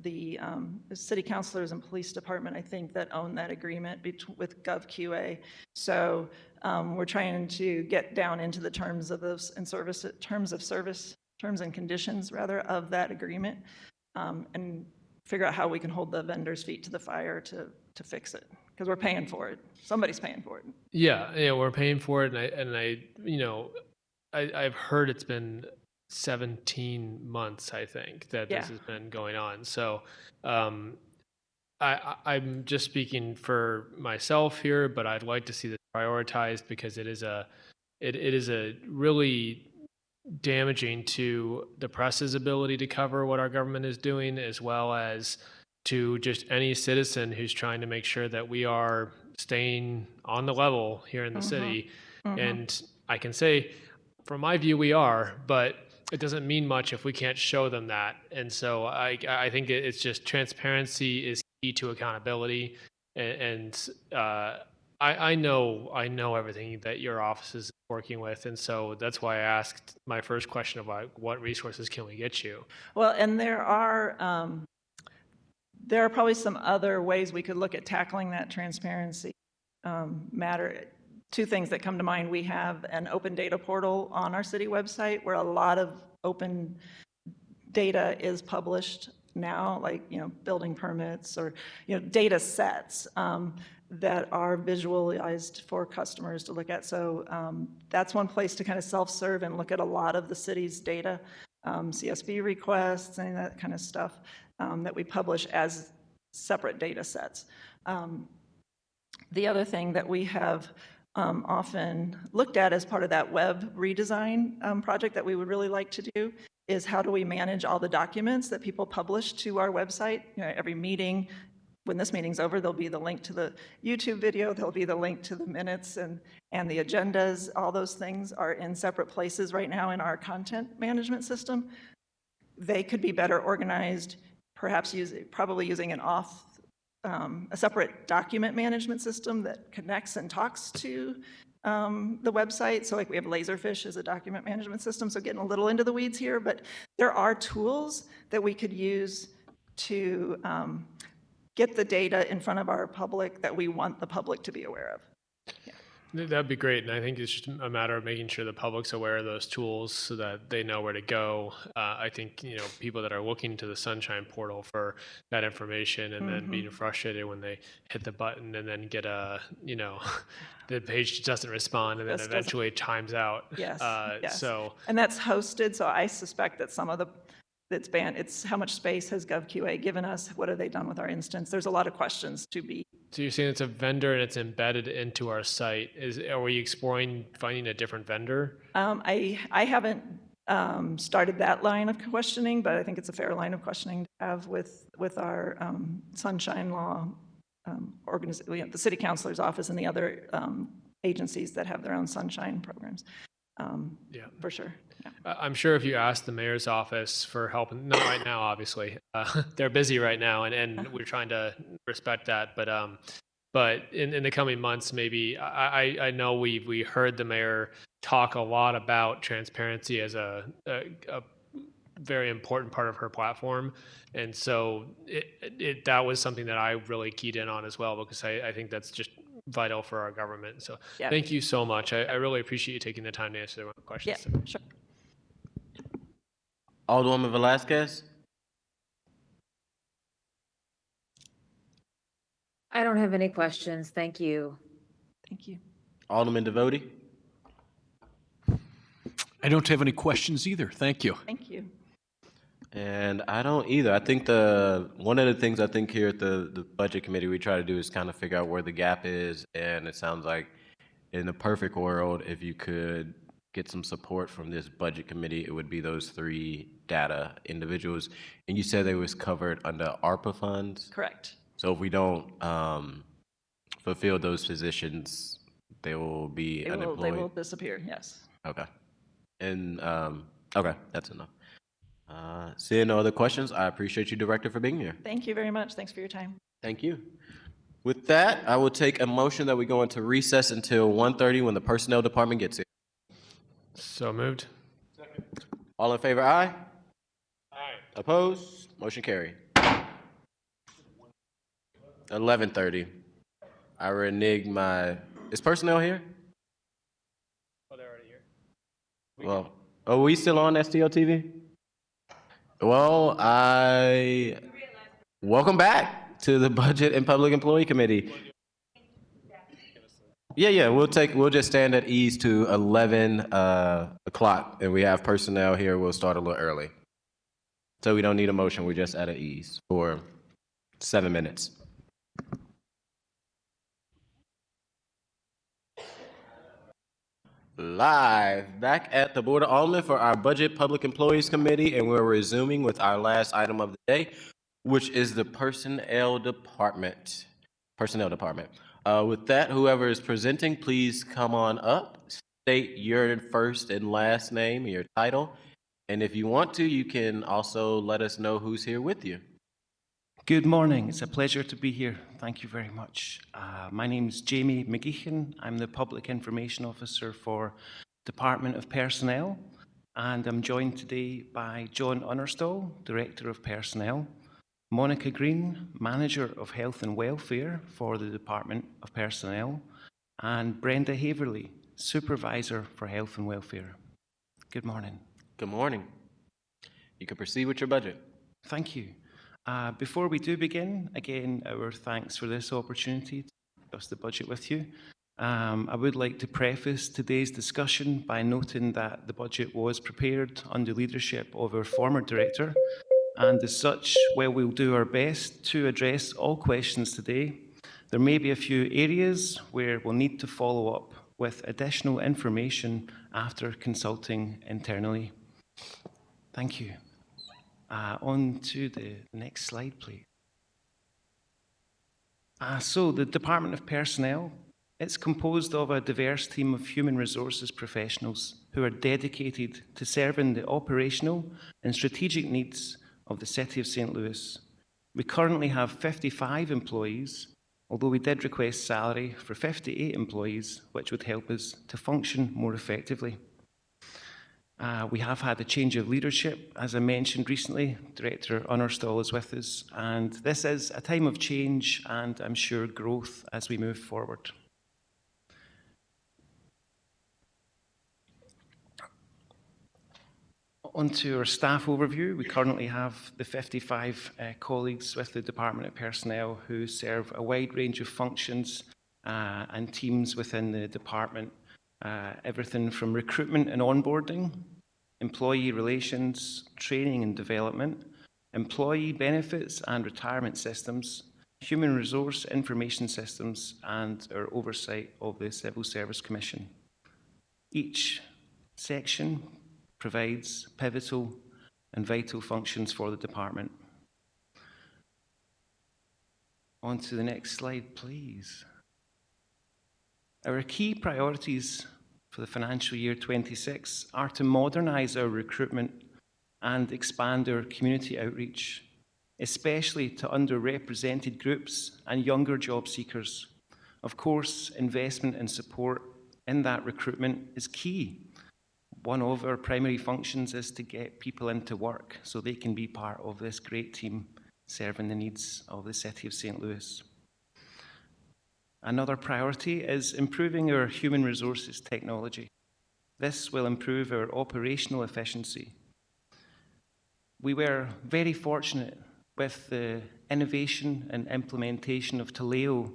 the city councilors and police department, I think, that own that agreement with GovQA. So we're trying to get down into the terms and conditions rather of that agreement, and figure out how we can hold the vendor's feet to the fire to fix it, because we're paying for it. Somebody's paying for it. Yeah, we're paying for it, and I've heard it's been 17 months, I think, that Yeah. this has been going on. So I'm just speaking for myself here, but I'd like to see this prioritized because it is a really damaging to the press's ability to cover what our government is doing, as well as to just any citizen who's trying to make sure that we are staying on the level here in the city. And I can say, from my view, we are, but it doesn't mean much if we can't show them that. And so I think it's just transparency is key to accountability. And I know everything that your office is working with. And so that's why I asked my first question about what resources can we get you? Well, and there are probably some other ways we could look at tackling that transparency matter. Two things that come to mind. We have an open data portal on our city website where a lot of open data is published now, like, building permits or, data sets that are visualized for customers to look at. So that's one place to kind of self-serve and look at a lot of the city's data, CSV requests, and that kind of stuff that we publish as separate data sets. The other thing that we have often looked at as part of that web redesign project that we would really like to do is how do we manage all the documents that people publish to our website? Every meeting, when this meeting's over, there'll be the link to the YouTube video, there'll be the link to the minutes and the agendas. All those things are in separate places right now in our content management system. They could be better organized, perhaps probably using a separate document management system that connects and talks to the website. So like we have Laserfish as a document management system, so getting a little into the weeds here, but there are tools that we could use to get the data in front of our public that we want the public to be aware of. That'd be great, and I think it's just a matter of making sure the public's aware of those tools so that they know where to go. I think people that are looking to the Sunshine portal for that information and then being frustrated when they hit the button and then get the page doesn't respond and then Just eventually it times out. Yes, yes. So And that's hosted, so I suspect that some of it's banned. It's how much space has GovQA given us? What have they done with our instance? There's a lot of questions to be. So you're saying it's a vendor and it's embedded into our site. Are we exploring finding a different vendor? I haven't started that line of questioning, but I think it's a fair line of questioning to have with our Sunshine Law organization, the City Councilor's Office, and the other agencies that have their own sunshine programs. Yeah, for sure. Yeah. I'm sure if you ask the mayor's office for help, not right now, obviously, they're busy right now, and we're trying to respect that. But in the coming months, maybe I know we heard the mayor talk a lot about transparency as a very important part of her platform, and so that was something that I really keyed in on as well, because I think that's just vital for our government. So Yeah. thank you so much. I really appreciate you taking the time to answer the Yeah, questions. sure. Alderwoman Velazquez? I don't have any questions. Thank you. Thank you. Alderman Devoti? I don't have any questions either. Thank you. Thank you. And I don't either. I think one of the things I think here at the budget committee we try to do is kind of figure out where the gap is, and it sounds like in the perfect world, if you could get some support from this budget committee, it would be those 3 data individuals. And you said they was covered under ARPA funds? Correct. So if we don't fulfill those positions, they will be unemployed? They will disappear, yes. Okay. And, okay, that's enough. Seeing no other questions, I appreciate you, Director, for being here. Thank you very much. Thanks for your time. Thank you. With that, I will take a motion that we go into recess until 1:30 when the Personnel Department gets here. So moved. All in favor, aye? Aye. Opposed? Motion carried. 11:30. I reneged my... Is personnel here? Oh, they're already here. Well, are we still on STL TV? Well, welcome back to the Budget and Public Employee Committee. Yeah, we'll just stand at ease to 11 o'clock, and we have personnel here. We'll start a little early. So we don't need a motion, we're just at ease for 7 minutes. Live back at the Board of Aldermen for our Budget Public Employees Committee, and we're resuming with our last item of the day, which is the Personnel Department. With that, whoever is presenting, please come on up, state your first and last name, your title, and if you want to, you can also let us know who's here with you. Good morning. It's a pleasure to be here. Thank you very much. My name is Jamie McGeechan. I'm the Public Information Officer for Department of Personnel, and I'm joined today by John Unnerstall, Director of Personnel, Monica Green, Manager of Health and Welfare for the Department of Personnel, and Brenda Haverly, Supervisor for Health and Welfare. Good morning. Good morning. You can proceed with your budget. Thank you. Before we do begin, again, our thanks for this opportunity to discuss the budget with you. I would like to preface today's discussion by noting that the budget was prepared under leadership of our former director, and as such, while we'll do our best to address all questions today, there may be a few areas where we'll need to follow up with additional information after consulting internally. Thank you. On to the next slide, please. So the Department of Personnel, it's composed of a diverse team of human resources professionals who are dedicated to serving the operational and strategic needs of the City of St. Louis. We currently have 55 employees, although we did request salary for 58 employees, which would help us to function more effectively. We have had a change of leadership, as I mentioned recently. Director Unnerstall is with us, and this is a time of change and I'm sure growth as we move forward. On to our staff overview. We currently have the 55 colleagues with the Department of Personnel who serve a wide range of functions and teams within the department. Everything from recruitment and onboarding, employee relations, training and development, employee benefits and retirement systems, human resource information systems, and our oversight of the Civil Service Commission. Each section provides pivotal and vital functions for the department. On to the next slide, please. Our key priorities for the financial year 26 are to modernise our recruitment and expand our community outreach, especially to underrepresented groups and younger job seekers. Of course, investment and support in that recruitment is key. One of our primary functions is to get people into work so they can be part of this great team serving the needs of the City of St. Louis. Another priority is improving our human resources technology. This will improve our operational efficiency. We were very fortunate with the innovation and implementation of Taleo,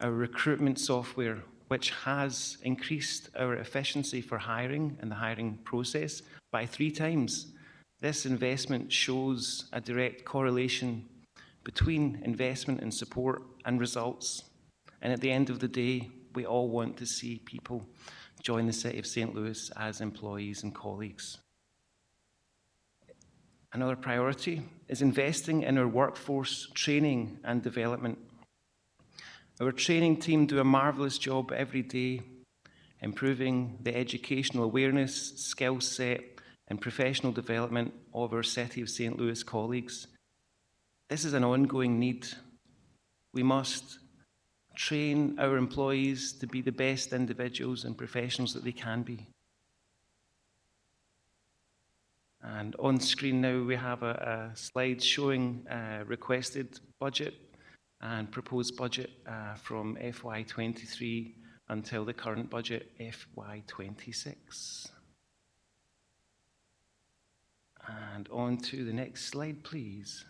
our recruitment software, which has increased our efficiency for hiring and the hiring process by 3 times. This investment shows a direct correlation between investment and support and results. And at the end of the day, we all want to see people join the City of St. Louis as employees and colleagues. Another priority is investing in our workforce training and development. Our training team do a marvellous job every day, improving the educational awareness, skill set, and professional development of our City of St. Louis colleagues. This is an ongoing need. We must train our employees to be the best individuals and professionals that they can be. And on screen now we have a slide showing requested budget and proposed budget from FY23 until the current budget, FY26. And on to the next slide, please.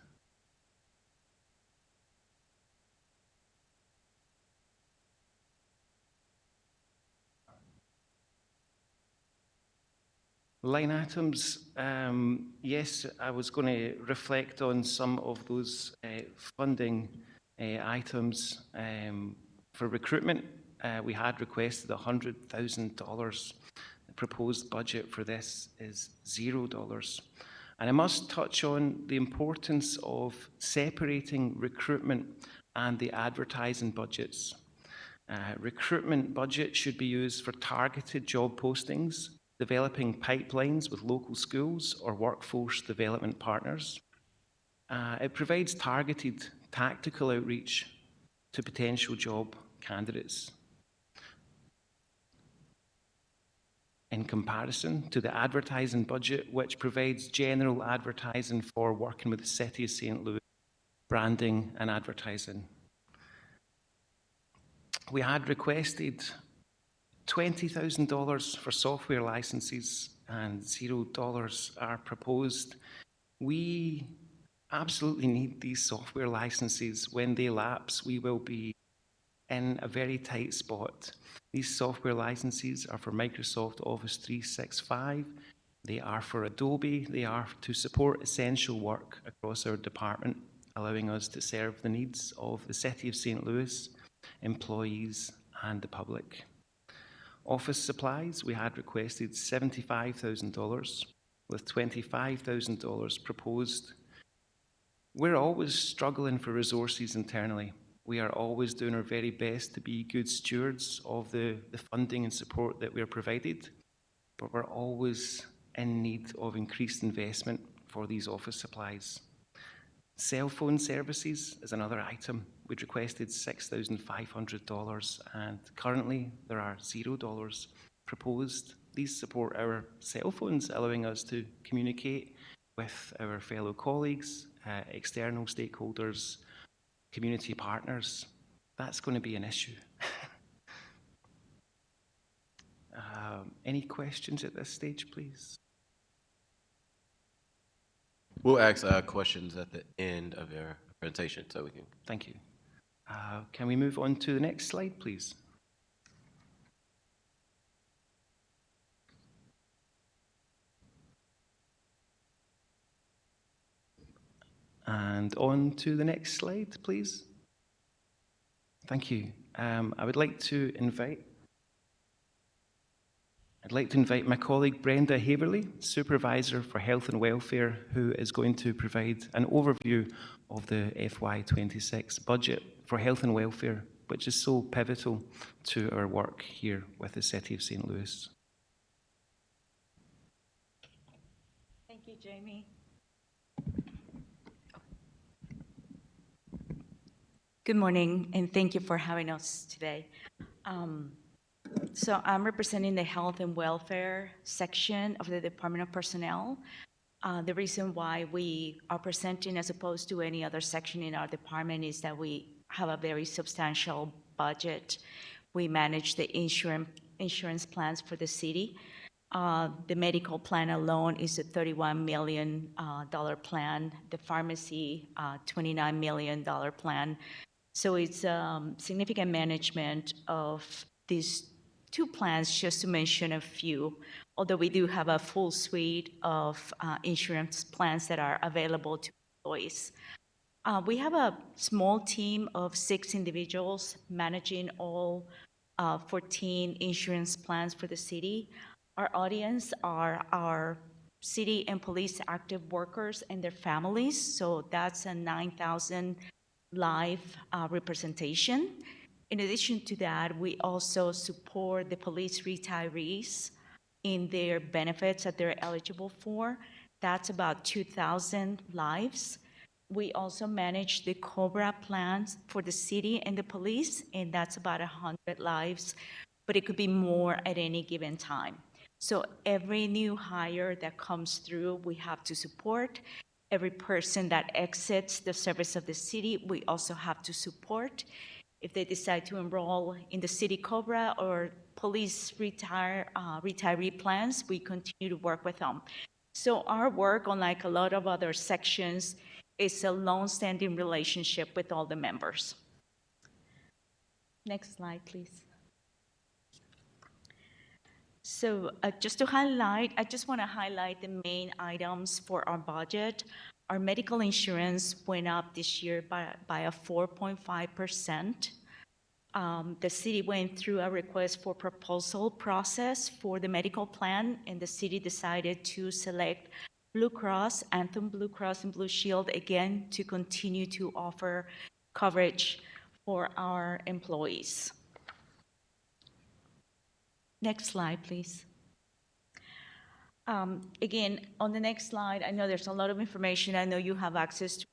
Line items, yes, I was going to reflect on some of those funding items. For recruitment, we had requested $100,000. The proposed budget for this is $0. And I must touch on the importance of separating recruitment and the advertising budgets. Recruitment budget should be used for targeted job postings, developing pipelines with local schools or workforce development partners. It provides targeted tactical outreach to potential job candidates. In comparison to the advertising budget, which provides general advertising for working with the City of St. Louis, branding and advertising. We had requested $20,000 for software licenses and $0 are proposed. We absolutely need these software licenses. When they lapse, we will be in a very tight spot. These software licenses are for Microsoft Office 365. They are for Adobe. They are to support essential work across our department, allowing us to serve the needs of the City of St. Louis, employees, and the public. Office supplies, we had requested $75,000 with $25,000 proposed. We're always struggling for resources internally. We are always doing our very best to be good stewards of the funding and support that we're provided, but we're always in need of increased investment for these office supplies. Cell phone services is another item. We'd requested $6,500 and currently there are $0 proposed. These support our cell phones, allowing us to communicate with our fellow colleagues, external stakeholders, community partners. That's going to be an issue. Any questions at this stage, please? We'll ask questions at the end of your presentation, so we can. Thank you. Can we move on to the next slide, please? And on to the next slide, please. Thank you. I'd like to invite my colleague Brenda Haverly, Supervisor for Health and Welfare, who is going to provide an overview of the FY26 budget for health and welfare, which is so pivotal to our work here with the City of St. Louis. Thank you, Jamie. Good morning, and thank you for having us today. So I'm representing the Health and Welfare section of the Department of Personnel. The reason why we are presenting as opposed to any other section in our department is that we have a very substantial budget. We manage the insurance plans for the city. The medical plan alone is a $31 million plan. The pharmacy, $29 million plan. So it's significant management of these two plans, just to mention a few, although we do have a full suite of insurance plans that are available to employees. We have a small team of 6 individuals managing all 14 insurance plans for the city. Our audience are our city and police active workers and their families, so that's a 9,000 live representation. In addition to that, we also support the police retirees in their benefits that they're eligible for. That's about 2,000 lives. We also manage the COBRA plans for the city and the police, and that's about 100 lives, but it could be more at any given time. So every new hire that comes through, we have to support. Every person that exits the service of the city, we also have to support. If they decide to enroll in the city COBRA or police retiree plans, we continue to work with them. So our work, unlike a lot of other sections, is a long-standing relationship with all the members. Next slide, please. So just to highlight, I just want to highlight the main items for our budget. Our medical insurance went up this year by a 4.5%. The city went through a request for proposal process for the medical plan, and the city decided to select Blue Cross, Anthem Blue Cross and Blue Shield, again, to continue to offer coverage for our employees. Next slide, please. Again, on the next slide, I know there's a lot of information. I know you have access to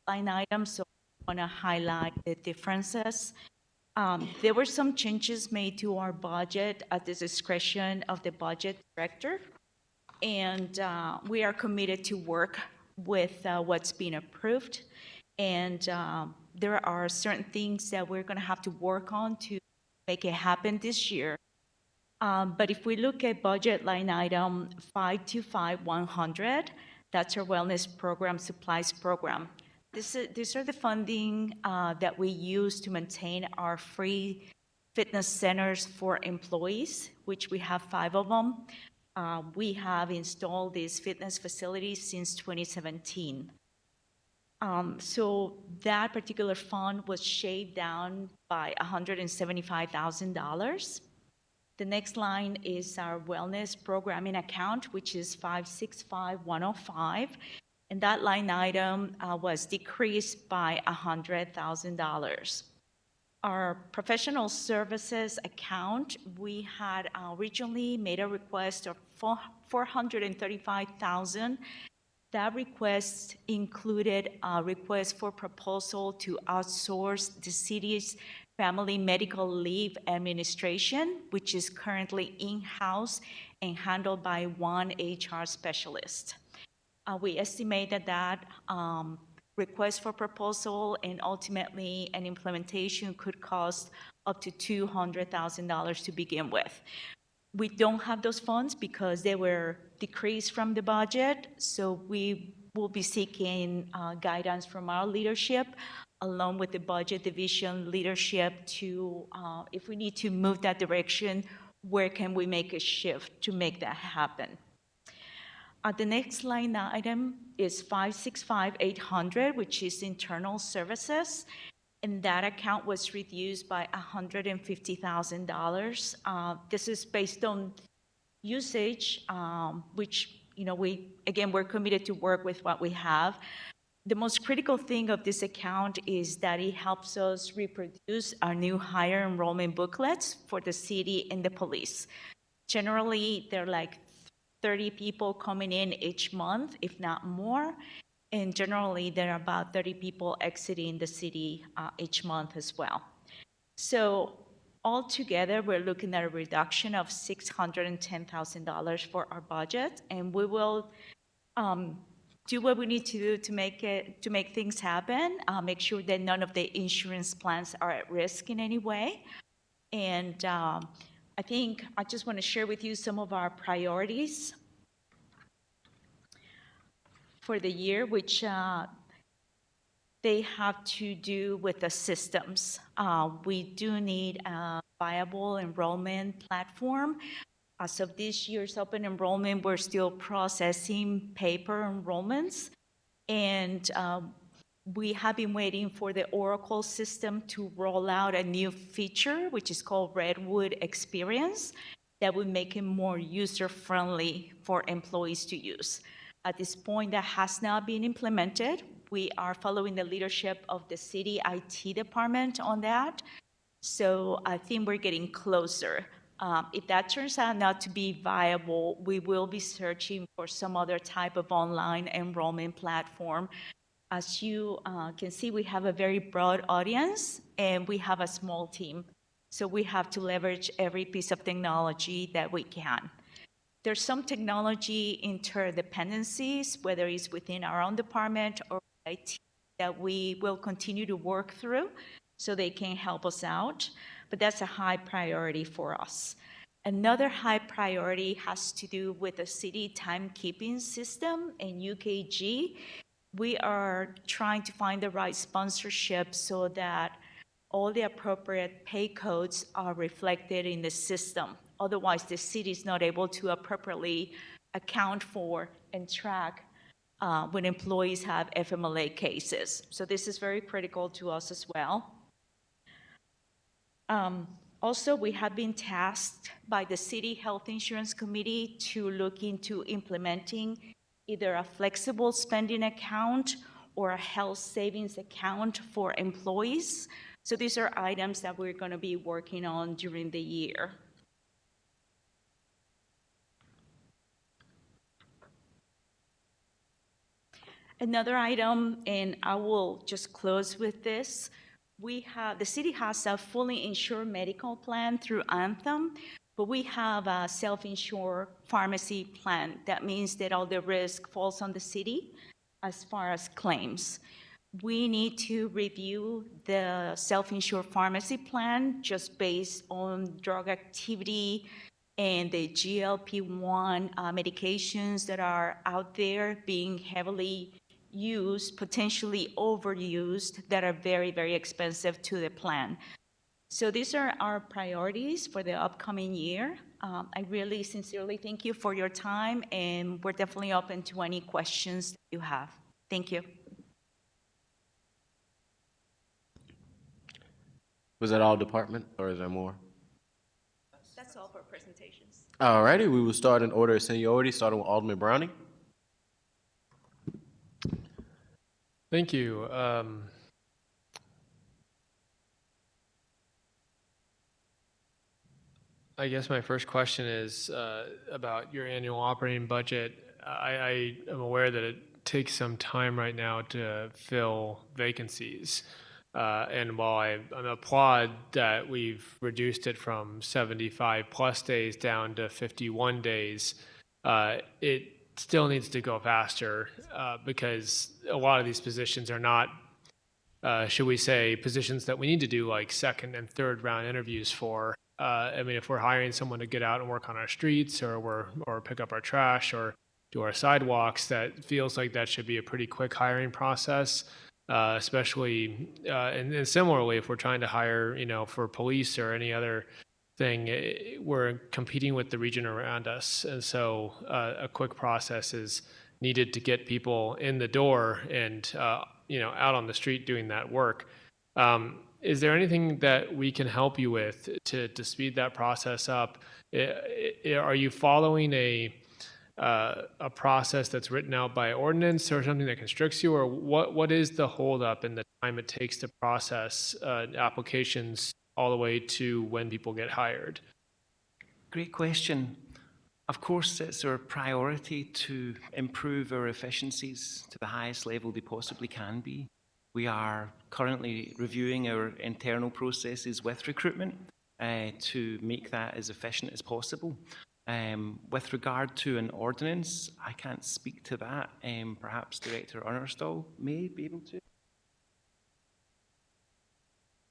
line items, so I want to highlight the differences. There were some changes made to our budget at the discretion of the budget director, and we are committed to work with what's been approved. And there are certain things that we're going to have to work on to make it happen this year. But if we look at budget line item 525100, that's our wellness program, supplies program. These are the funding that we use to maintain our free fitness centers for employees, which we have 5 of them. We have installed these fitness facilities since 2017. So that particular fund was shaved down by $175,000. The next line is our wellness programming account, which is 565105. And that line item was decreased by $100,000. Our professional services account, we had originally made a request of $435,000. That request included a request for proposal to outsource the city's family medical leave administration, which is currently in-house and handled by one HR specialist. We estimate that request for proposal and ultimately an implementation could cost up to $200,000 to begin with. We don't have those funds because they were decreased from the budget, so we will be seeking guidance from our leadership along with the budget division leadership to, if we need to move that direction, where can we make a shift to make that happen? The next line item is 565800, which is internal services, and that account was reduced by $150,000. This is based on usage, which, we're committed to work with what we have. The most critical thing of this account is that it helps us reproduce our new higher enrollment booklets for the city and the police. Generally, they're like 30 people coming in each month, if not more. And generally, there are about 30 people exiting the city each month as well. So altogether, we're looking at a reduction of $610,000 for our budget, and we will do what we need to do to make things happen, make sure that none of the insurance plans are at risk in any way. And I think I just want to share with you some of our priorities for the year, which they have to do with the systems. We do need a viable enrollment platform. As of this year's open enrollment, we're still processing paper enrollments, and we have been waiting for the Oracle system to roll out a new feature, which is called Redwood Experience, that would make it more user-friendly for employees to use. At this point, that has not been implemented. We are following the leadership of the city IT department on that. So I think we're getting closer. If that turns out not to be viable, we will be searching for some other type of online enrollment platform. As you can see, we have a very broad audience and we have a small team. So we have to leverage every piece of technology that we can. There's some technology interdependencies, whether it's within our own department or IT, that we will continue to work through so they can help us out, but that's a high priority for us. Another high priority has to do with the city timekeeping system and UKG. We are trying to find the right sponsorship so that all the appropriate pay codes are reflected in the system. Otherwise, the city is not able to appropriately account for and track when employees have FMLA cases. So this is very critical to us as well. Also, we have been tasked by the City Health Insurance Committee to look into implementing either a flexible spending account or a health savings account for employees. So these are items that we're going to be working on during the year. Another item, and I will just close with this, the city has a fully insured medical plan through Anthem, but we have a self-insured pharmacy plan. That means that all the risk falls on the city as far as claims. We need to review the self-insured pharmacy plan just based on drug activity and the GLP-1 medications that are out there being heavily used, potentially overused, that are very, very expensive to the plan. So these are our priorities for the upcoming year. I really sincerely thank you for your time, and we're definitely open to any questions that you have. Thank you. Was that all department, or is there more? That's all for presentations. All righty, we will start in order of seniority, starting with Alderman Browning. Thank you. I guess my first question is about your annual operating budget. I am aware that it takes some time right now to fill vacancies. And while I applaud that we've reduced it from 75 plus days down to 51 days, it still needs to go faster because a lot of these positions are not, should we say, positions that we need to do like second and third round interviews for. I mean, if we're hiring someone to get out and work on our streets or pick up our trash or do our sidewalks, that feels like that should be a pretty quick hiring process. Especially, and similarly, if we're trying to hire, for police or any other thing, we're competing with the region around us. And so a quick process is needed to get people in the door and, out on the street doing that work. Is there anything that we can help you with to speed that process up? Are you following a process that's written out by ordinance or something that constricts you, or what is the holdup in the time it takes to process applications all the way to when people get hired? Great question. Of course, it's our priority to improve our efficiencies to the highest level they possibly can be. We are currently reviewing our internal processes with recruitment to make that as efficient as possible. With regard to an ordinance, I can't speak to that. Perhaps Director Unnerstall may be able to.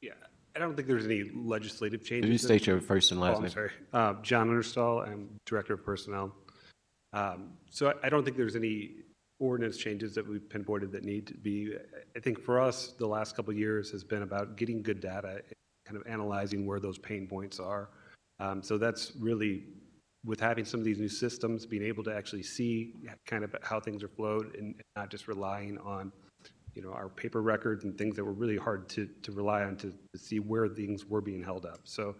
Yeah, I don't think there's any legislative changes. Could you state your first and last I'm name? sorry. John Understall, I'm Director of Personnel. So I don't think there's any ordinance changes that we've pinpointed that need to be. I think for us, the last couple of years has been about getting good data, kind of analyzing where those pain points are. So that's really, with having some of these new systems, being able to actually see kind of how things are flowed and not just relying on, you know, our paper records and things that were really hard to rely on to see where things were being held up. So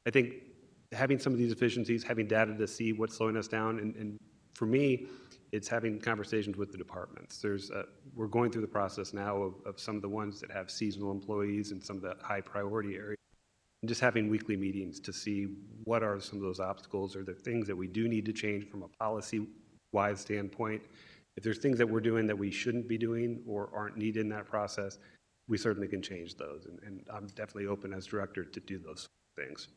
I think having some of these efficiencies, having data to see what's slowing us down, and for me, it's having conversations with the departments. We're going through the process now of some of the ones that have seasonal employees and some of the high priority areas, and just having weekly meetings to see what are some of those obstacles or the things that we do need to change from a policy-wise standpoint. If there's things that we're doing that we shouldn't be doing or aren't needed in that process, we certainly can change those. And I'm definitely open as director to do those things.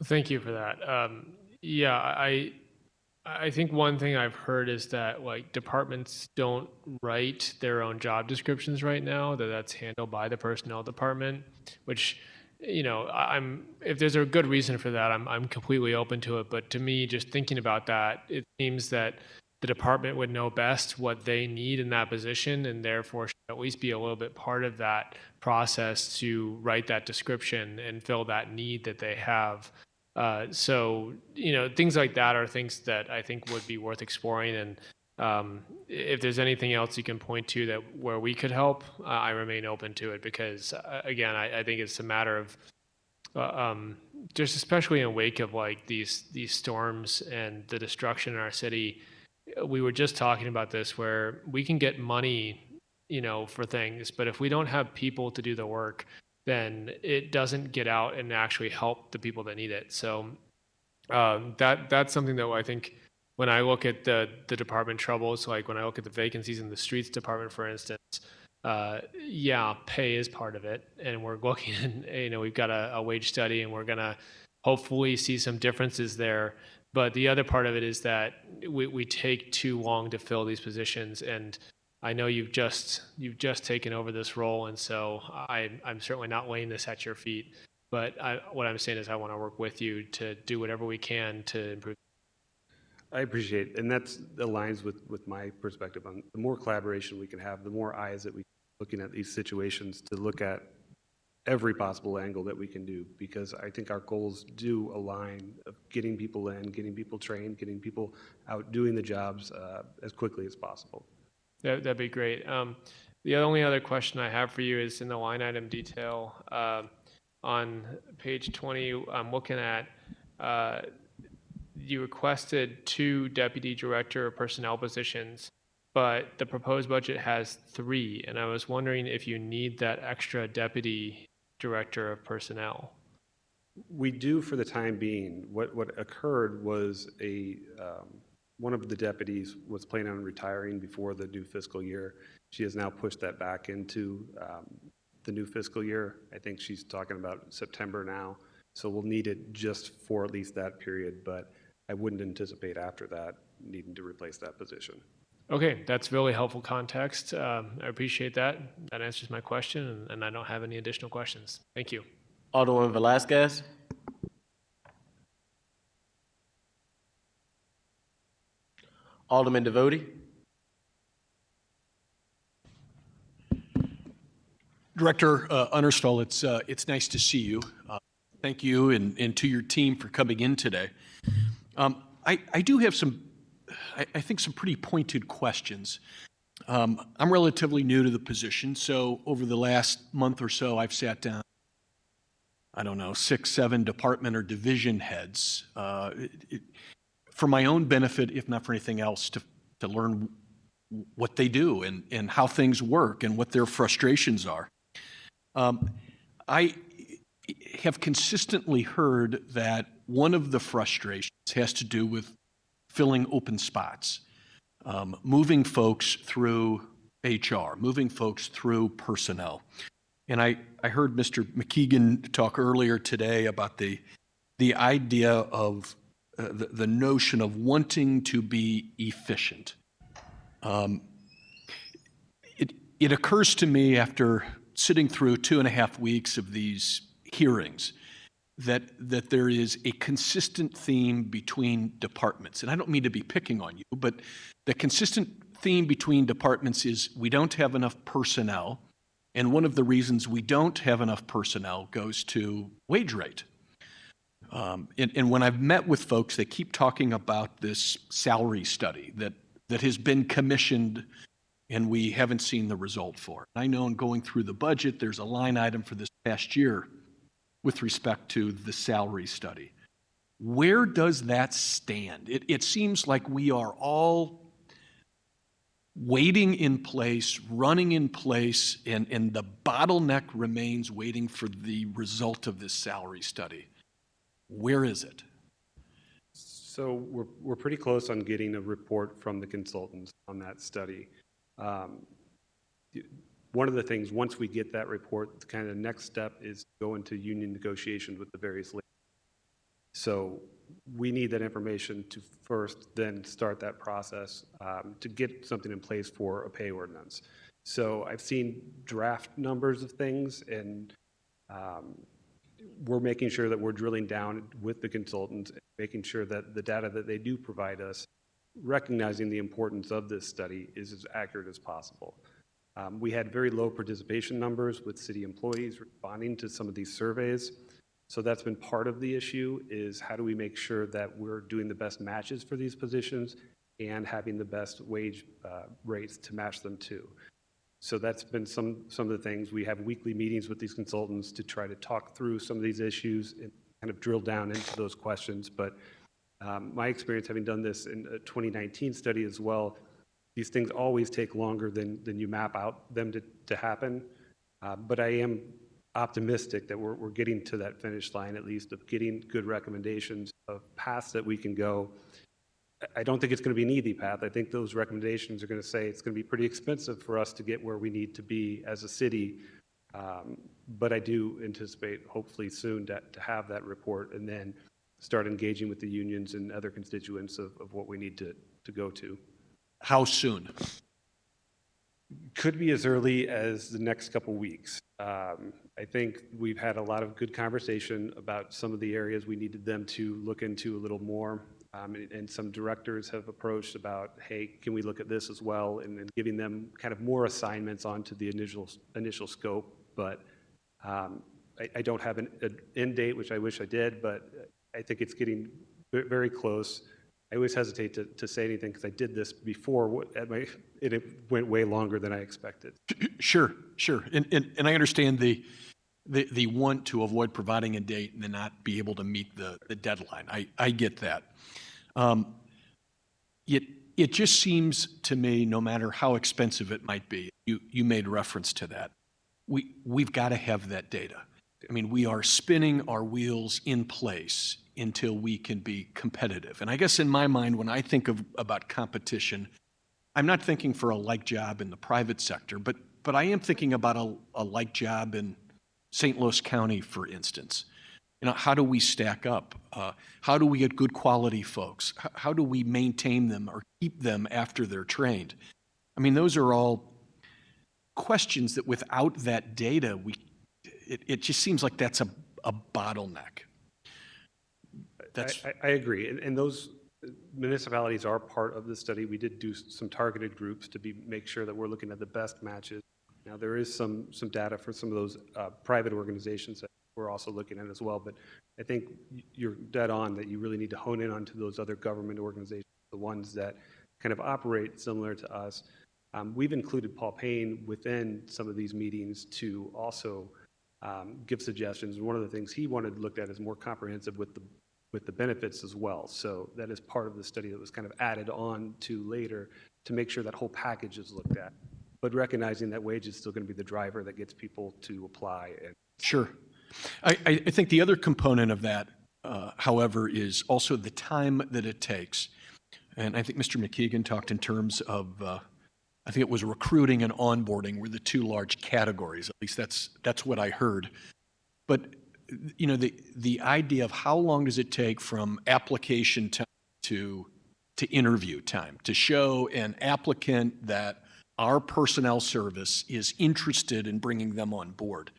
Thank you for that. Yeah, I think one thing I've heard is that like departments don't write their own job descriptions right now, that's handled by the personnel department, which, you know, if there's a good reason for that, I'm completely open to it. But to me, just thinking about that, it seems that the department would know best what they need in that position, and therefore should at least be a little bit part of that process to write that description and fill that need that they have. So, you know, things like that are things that I think would be worth exploring. And if there's anything else you can point to that where we could help, I remain open to it because, again, I think it's a matter of just especially in wake of like these storms and the destruction in our city. We were just talking about this where we can get money, you know, for things, but if we don't have people to do the work, then it doesn't get out and actually help the people that need it. So that's something that I think when I look at the department troubles, like when I look at the vacancies in the streets department, for instance, yeah, pay is part of it. And we're looking, you know, we've got a wage study and we're going to hopefully see some differences there. But the other part of it is that we take too long to fill these positions, and I know you've just taken over this role, and so I'm certainly not laying this at your feet. But what I'm saying is I want to work with you to do whatever we can to improve. I appreciate it, and that aligns with my perspective on the more collaboration we can have, the more eyes that we looking at these situations to look at every possible angle that we can do, because I think our goals do align of getting people in, getting people trained, getting people out doing the jobs as quickly as possible. That'd be great. The only other question I have for you is in the line item detail on page 20. I'm looking at you requested 2 deputy director of personnel positions, but the proposed budget has 3, and I was wondering if you need that extra deputy director of personnel. We do for the time being. What occurred was one of the deputies was planning on retiring before the new fiscal year. She has now pushed that back into the new fiscal year. I think she's talking about September now. So we'll need it just for at least that period, but I wouldn't anticipate after that needing to replace that position. Okay, that's really helpful context. I appreciate that. That answers my question, and I don't have any additional questions. Thank you. Alderman Velasquez. Alderman Devoti. Director Unnerstall, it's nice to see you. Thank you and to your team for coming in today. I do have some, I think, some pretty pointed questions. I'm relatively new to the position, so over the last month or so, I've sat down, I don't know, 6, 7 department or division heads for my own benefit, if not for anything else, to learn what they do and how things work and what their frustrations are. I have consistently heard that one of the frustrations has to do with filling open spots, moving folks through HR, moving folks through personnel. And I heard Mr. McKeegan talk earlier today about the idea of the notion of wanting to be efficient. It occurs to me after sitting through 2.5 weeks of these hearings that there is a consistent theme between departments. And I don't mean to be picking on you, but the consistent theme between departments is we don't have enough personnel. And one of the reasons we don't have enough personnel goes to wage rate. And when I've met with folks, they keep talking about this salary study that has been commissioned and we haven't seen the result for. I know in going through the budget, there's a line item for this past year with respect to the salary study. Where does that stand? It seems like we are all waiting in place, running in place, and the bottleneck remains waiting for the result of this salary study. Where is it? So we're pretty close on getting a report from the consultants on that study. One of the things, once we get that report, the kind of next step is to go into union negotiations with the various labor. So we need that information to first then start that process to get something in place for a pay ordinance. So I've seen draft numbers of things, and we're making sure that we're drilling down with the consultants, making sure that the data that they do provide us, recognizing the importance of this study, is as accurate as possible. We had very low participation numbers with city employees responding to some of these surveys. So that's been part of the issue, is how do we make sure that we're doing the best matches for these positions and having the best wage rates to match them to. So that's been some of the things. We have weekly meetings with these consultants to try to talk through some of these issues and kind of drill down into those questions. But my experience, having done this in a 2019 study as well, these things always take longer than you map out them to happen. But I am optimistic that we're getting to that finish line, at least, of getting good recommendations of paths that we can go. I don't think it's going to be an easy path. I think those recommendations are going to say it's going to be pretty expensive for us to get where we need to be as a city. But I do anticipate, hopefully soon, to have that report and then start engaging with the unions and other constituents of what we need to go to. How soon? Could be as early as the next couple weeks. I think we've had a lot of good conversation about some of the areas we needed them to look into a little more. And some directors have approached about, hey, can we look at this as well? And giving them kind of more assignments onto the initial scope. But I don't have an end date, which I wish I did, but I think it's getting very close. I always hesitate to say anything because I did this before it went way longer than I expected. Sure. And I understand the want to avoid providing a date and then not be able to meet the deadline. I get that. It just seems to me, no matter how expensive it might be, you made reference to that, we've got to have that data. I mean, we are spinning our wheels in place until we can be competitive. And I guess in my mind, when I think about competition, I'm not thinking for a like job in the private sector, but I am thinking about a like job in St. Louis County, for instance. You know, how do we stack up? How do we get good quality folks? How do we maintain them or keep them after they're trained? I mean, those are all questions that without that data, it just seems like that's a bottleneck. I agree. And those municipalities are part of the study. We did do some targeted groups to make sure that we're looking at the best matches. Now, there is some data for some of those private organizations that we're also looking at as well. But I think you're dead on that you really need to hone in onto those other government organizations, the ones that kind of operate similar to us. We've included Paul Payne within some of these meetings to also give suggestions. One of the things he wanted looked at is more comprehensive with the benefits as well. So that is part of the study that was kind of added on to later to make sure that whole package is looked at. But recognizing that wage is still going to be the driver that gets people to apply. Sure. I think the other component of that, however, is also the time that it takes. And I think Mr. McKeegan talked in terms of, I think it was recruiting and onboarding were the two large categories. At least that's what I heard. But the idea of how long does it take from application time to interview time to show an applicant that our personnel service is interested in bringing them on board.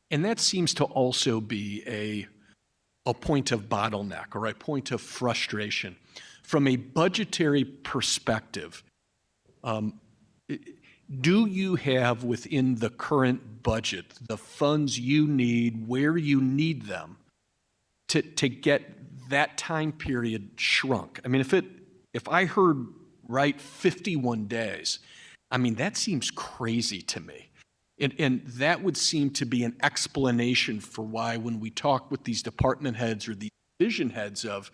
And that seems to also be a point of bottleneck or a point of frustration. From a budgetary perspective, do you have within the current budget the funds you need where you need them to get that time period shrunk? I mean, if I heard right 51 days, I mean, that seems crazy to me. And that would seem to be an explanation for why when we talk with these department heads or these division heads of,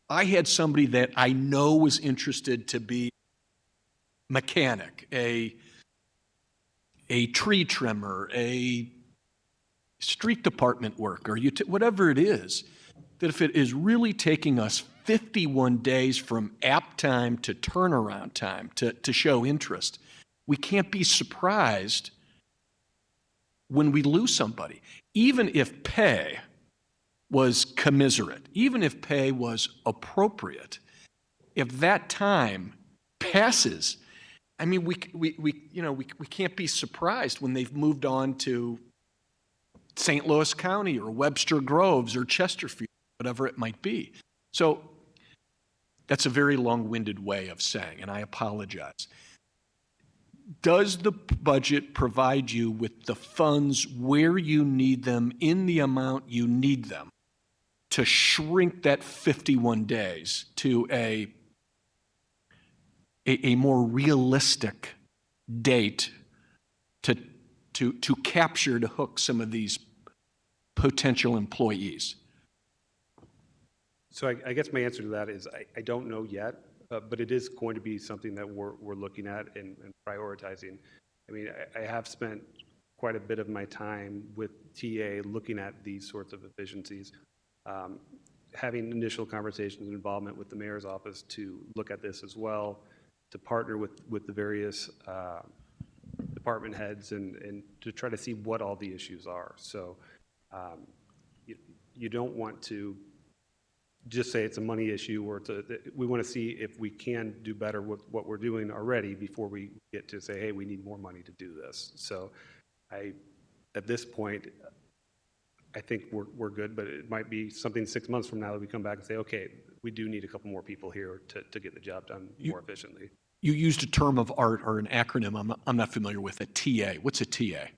I had somebody that I know was interested to be mechanic, a tree trimmer, a street department worker, whatever it is, that if it is really taking us 51 days from app time to turnaround time to show interest, we can't be surprised when we lose somebody. Even if pay was commiserate, even if pay was appropriate, if that time passes, I mean, we can't be surprised when they've moved on to St. Louis County or Webster Groves or Chesterfield, whatever it might be. So that's a very long-winded way of saying, and I apologize. Does the budget provide you with the funds where you need them in the amount you need them to shrink that 51 days to a more realistic date to capture, to hook some of these potential employees? So I guess my answer to that is I don't know yet, but it is going to be something that we're looking at and prioritizing. I mean, I have spent quite a bit of my time with TA looking at these sorts of efficiencies, having initial conversations and involvement with the mayor's office to look at this as well, to partner with the various department heads and to try to see what all the issues are. So you don't want to just say it's a money issue, or we want to see if we can do better with what we're doing already before we get to say, hey, we need more money to do this. So at this point, I think we're good, but it might be something 6 months from now that we come back and say, okay, we do need a couple more people here to get the job done more efficiently. You used a term of art or an acronym I'm not familiar with, a TA. What's a TA?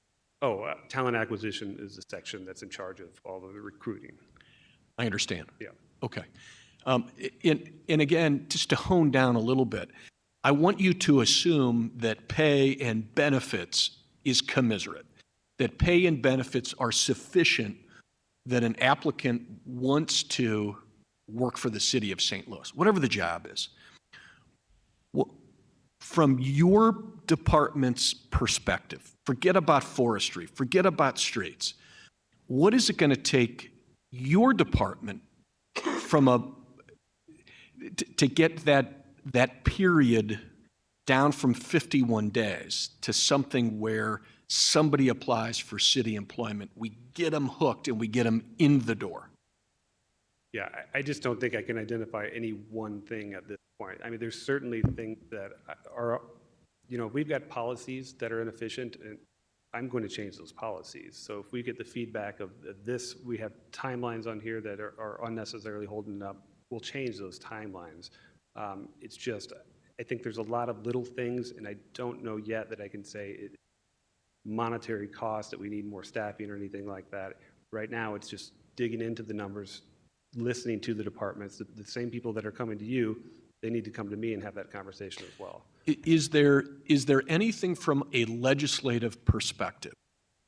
Talent acquisition is the section that's in charge of all of the recruiting. I understand. Yeah. Okay. And again, just to hone down a little bit, I want you to assume that pay and benefits is commiserate, that pay and benefits are sufficient, that an applicant wants to work for the city of St. Louis, whatever the job is. From your department's perspective, forget about forestry, forget about streets. What is it going to take your department to get that period down from 51 days to something where somebody applies for city employment, we get them hooked and we get them in the door? Yeah, I just don't think I can identify any one thing at this point. I mean, there's certainly things that are, we've got policies that are inefficient, and I'm going to change those policies. So if we get the feedback of this, we have timelines on here that are unnecessarily holding up, we'll change those timelines. It's just, I think there's a lot of little things, and I don't know yet that I can say monetary cost, that we need more staffing or anything like that. Right now, it's just digging into the numbers, listening to the departments. The same people that are coming to you, they need to come to me and have that conversation as well. Is there anything from a legislative perspective,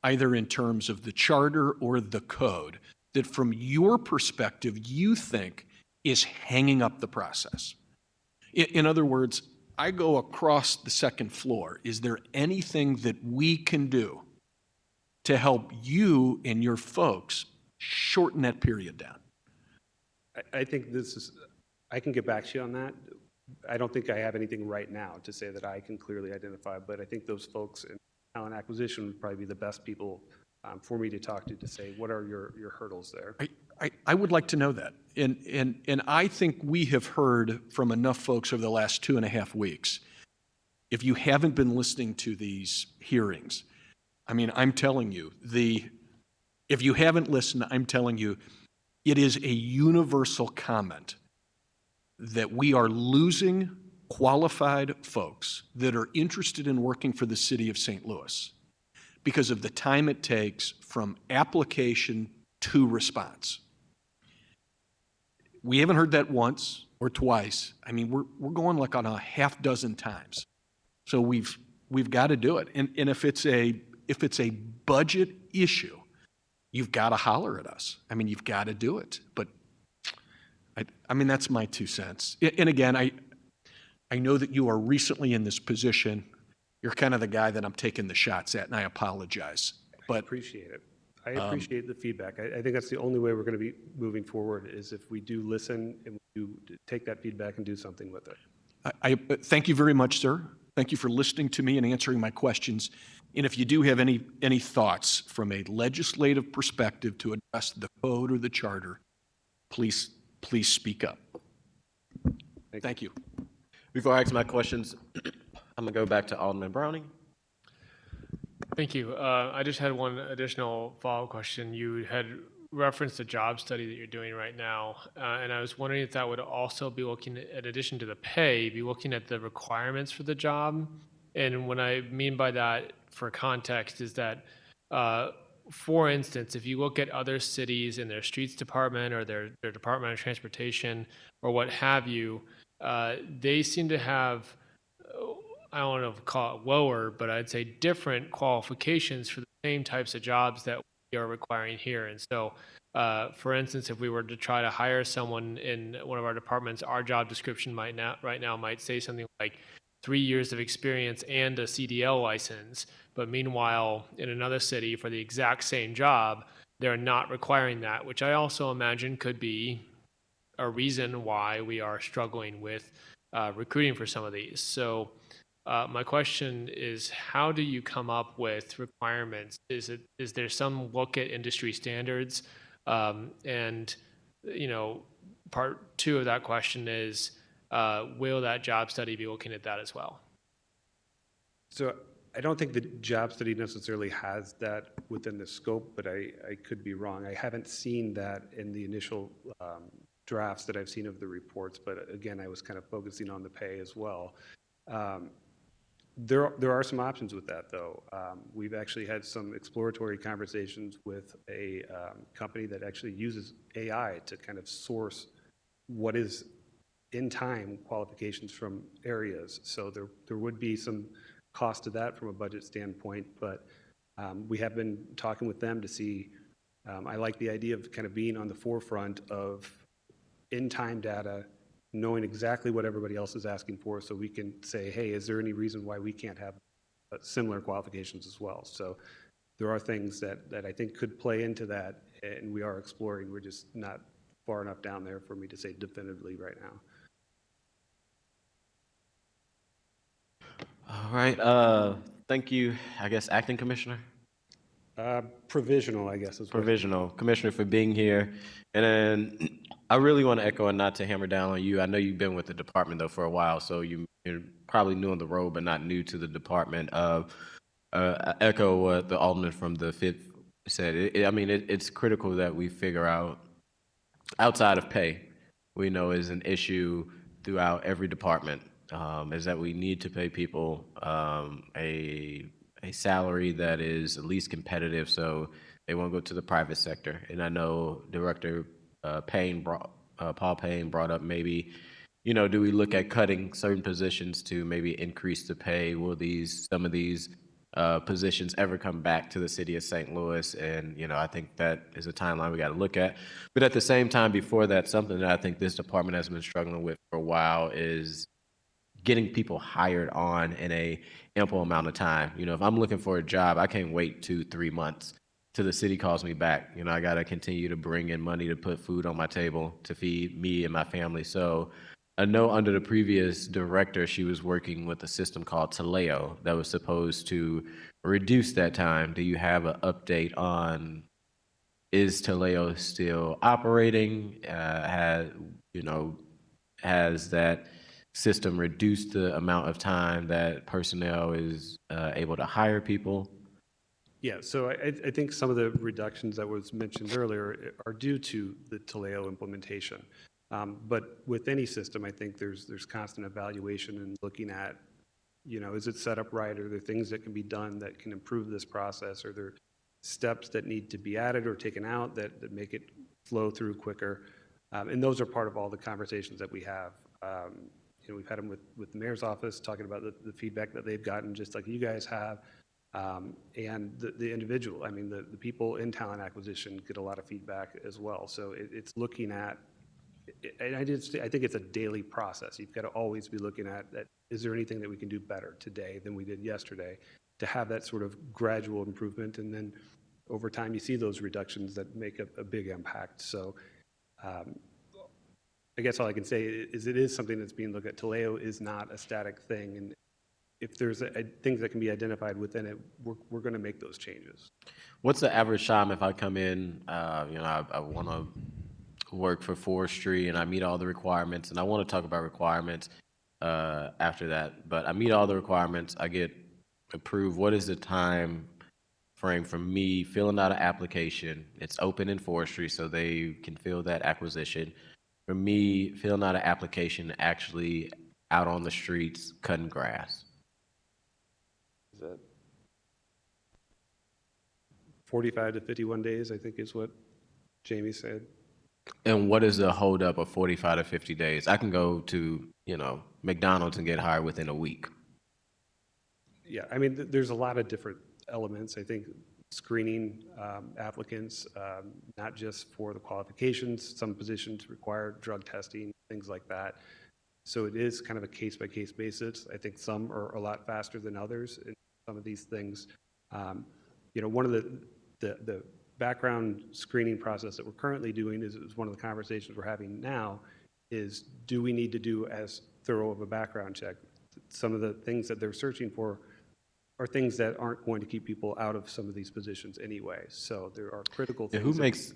either in terms of the charter or the code, that from your perspective you think is hanging up the process? In other words, I go across the second floor. Is there anything that we can do to help you and your folks shorten that period down? I think I can get back to you on that. I don't think I have anything right now to say that I can clearly identify, but I think those folks in talent acquisition would probably be the best people for me to talk to say, what are your hurdles there? I would like to know that. And I think we have heard from enough folks over the last 2.5 weeks. If you haven't been listening to these hearings, I mean, I'm telling you, if you haven't listened, I'm telling you, it is a universal comment that we are losing qualified folks that are interested in working for the city of St. Louis because of the time it takes from application to response. We haven't heard that once or twice. I mean, we're going like on a half dozen times. So we've got to do it. And if it's a budget issue, you've got to holler at us. I mean, you've got to do it. But I mean, that's my 2 cents. And again, I know that you are recently in this position. You're kind of the guy that I'm taking the shots at, and I apologize. But I appreciate it. I appreciate the feedback. I think that's the only way we're going to be moving forward is if we do listen and we do take that feedback and do something with it. I thank you very much, sir. Thank you for listening to me and answering my questions. And if you do have any thoughts from a legislative perspective to address the code or the charter, please speak up. Thank you. Before I ask my questions, I'm going to go back to Alderman Browning. Thank you. I just had one additional follow-up question. You had referenced a job study that you're doing right now, and I was wondering if that would also be looking at, in addition to the pay, be looking at the requirements for the job. And what I mean by that, for context, is that, for instance, if you look at other cities in their streets department or their Department of Transportation or what have you, they seem to have, I don't know if call it lower, but I'd say different qualifications for the same types of jobs that we are requiring here. And so, for instance, if we were to try to hire someone in one of our departments, our job description right now might say something like 3 years of experience and a CDL license. But meanwhile, in another city for the exact same job, they're not requiring that, which I also imagine could be a reason why we are struggling with recruiting for some of these. So my question is, how do you come up with requirements? Is there some look at industry standards? And, you know, part 2 of that question is, will that job study be looking at that as well? So I don't think the job study necessarily has that within the scope, but I could be wrong. I haven't seen that in the initial drafts that I've seen of the reports, but again, I was kind of focusing on the pay as well. There are some options with that, though. We've actually had some exploratory conversations with a company that actually uses AI to kind of source what is in-time qualifications from areas. So there would be some cost to that from a budget standpoint, but we have been talking with them to see. I like the idea of kind of being on the forefront of in-time data, knowing exactly what everybody else is asking for, so we can say, hey, is there any reason why we can't have similar qualifications as well? So there are things that I think could play into that, and we are exploring. We're just not far enough down there for me to say definitively right now. All right. Thank you, I guess, Acting Commissioner? Provisional, I guess. Is Provisional. Commissioner, for being here. And then I really want to echo and not to hammer down on you. I know you've been with the department, though, for a while, so you're probably new on the road, but not new to the department. I echo what the alderman from the 5th said. It's critical that we figure out, outside of pay, we know is an issue throughout every department, is that we need to pay people a salary that is at least competitive so they won't go to the private sector. And I know Director Paul Payne brought up maybe, do we look at cutting certain positions to maybe increase the pay? Will some of these positions ever come back to the city of St. Louis? And, I think that is a timeline we got to look at. But at the same time, before that, something that I think this department has been struggling with for a while is getting people hired on in a ample amount of time. If I'm looking for a job, I can't wait 2-3 months till the city calls me back. I got to continue to bring in money to put food on my table to feed me and my family. So I know under the previous director, she was working with a system called Taleo that was supposed to reduce that time. Do you have an update on, is Taleo still operating? Has that system reduced the amount of time that personnel is able to hire people? Yeah, so I think some of the reductions that was mentioned earlier are due to the Taleo implementation. But with any system, I think there's constant evaluation and looking at, is it set up right? Are there things that can be done that can improve this process? Are there steps that need to be added or taken out that make it flow through quicker? And those are part of all the conversations that we have. We've had them with the mayor's office talking about the feedback that they've gotten, just like you guys have. And the individual, the people in talent acquisition get a lot of feedback as well. So it's looking at, and I think it's a daily process. You've got to always be looking at that. Is there anything that we can do better today than we did yesterday to have that sort of gradual improvement? And then over time, you see those reductions that make a big impact. So I guess all I can say is it is something that's being looked at. Taleo is not a static thing. And if there's things that can be identified within it, we're going to make those changes. What's the average time if I come in, I want to work for forestry and I meet all the requirements, and I want to talk about requirements after that, but I meet all the requirements, I get approved. What is the time frame from me filling out an application? It's open in forestry, so they can fill that acquisition. For me filling out an application, actually out on the streets cutting grass. Is that 45 to 51 days, I think is what Jamie said. And what is the holdup of 45 to 50 days? I can go to, McDonald's and get hired within a week. Yeah, there's a lot of different elements. I think screening applicants, not just for the qualifications. Some positions require drug testing, things like that. So it is kind of a case-by-case basis. I think some are a lot faster than others in some of these things. One of the background screening process that we're currently doing is one of the conversations we're having now is, do we need to do as thorough of a background check? Some of the things that they're searching for are things that aren't going to keep people out of some of these positions anyway. So there are critical things.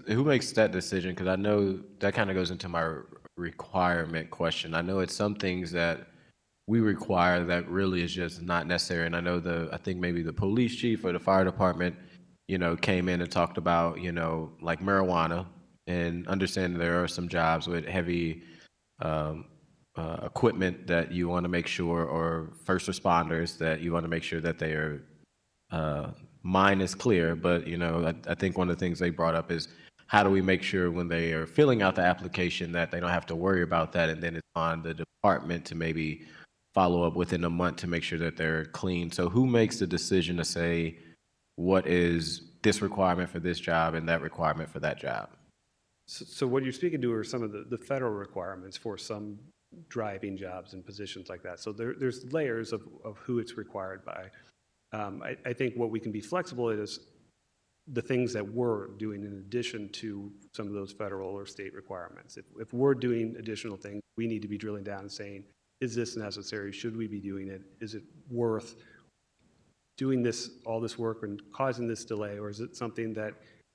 Who makes that decision? Because I know that kind of goes into my requirement question. I know it's some things that we require that really is just not necessary. And I know I think maybe the police chief or the fire department, came in and talked about, like marijuana, and understanding there are some jobs with heavy equipment that you want to make sure, or first responders that you want to make sure that their mind is clear. But, I think one of the things they brought up is, how do we make sure when they are filling out the application that they don't have to worry about that, and then it's on the department to maybe follow up within a month to make sure that they're clean? So who makes the decision to say, what is this requirement for this job and that requirement for that job? So what you're speaking to are some of the federal requirements for some driving jobs and positions like that. So there's layers of who it's required by. I think what we can be flexible is the things that we're doing in addition to some of those federal or state requirements. If we're doing additional things, we need to be drilling down and saying, is this necessary? Should we be doing it? Is it worth doing all this work and causing this delay, or is it something that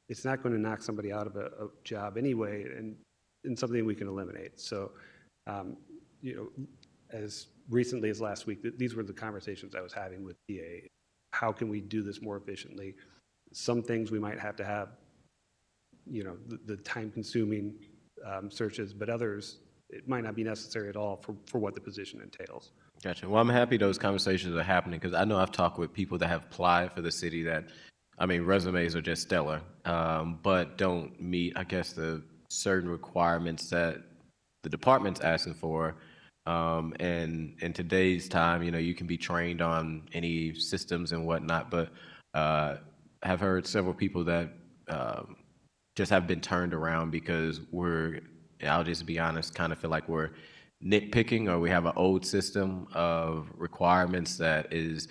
it's not going to knock somebody out of a job anyway, and something we can eliminate? So, as recently as last week, these were the conversations I was having with DA. How can we do this more efficiently? Some things we might have to have, the time-consuming searches, but others, it might not be necessary at all for what the position entails. Gotcha. Well, I'm happy those conversations are happening, because I know I've talked with people that have applied for the city that, resumes are just stellar, but don't meet, I guess, the certain requirements that the department's asking for. And in today's time, you can be trained on any systems and whatnot, but have heard several people that just have been turned around because I'll just be honest, kind of feel like we're nitpicking, or we have an old system of requirements that is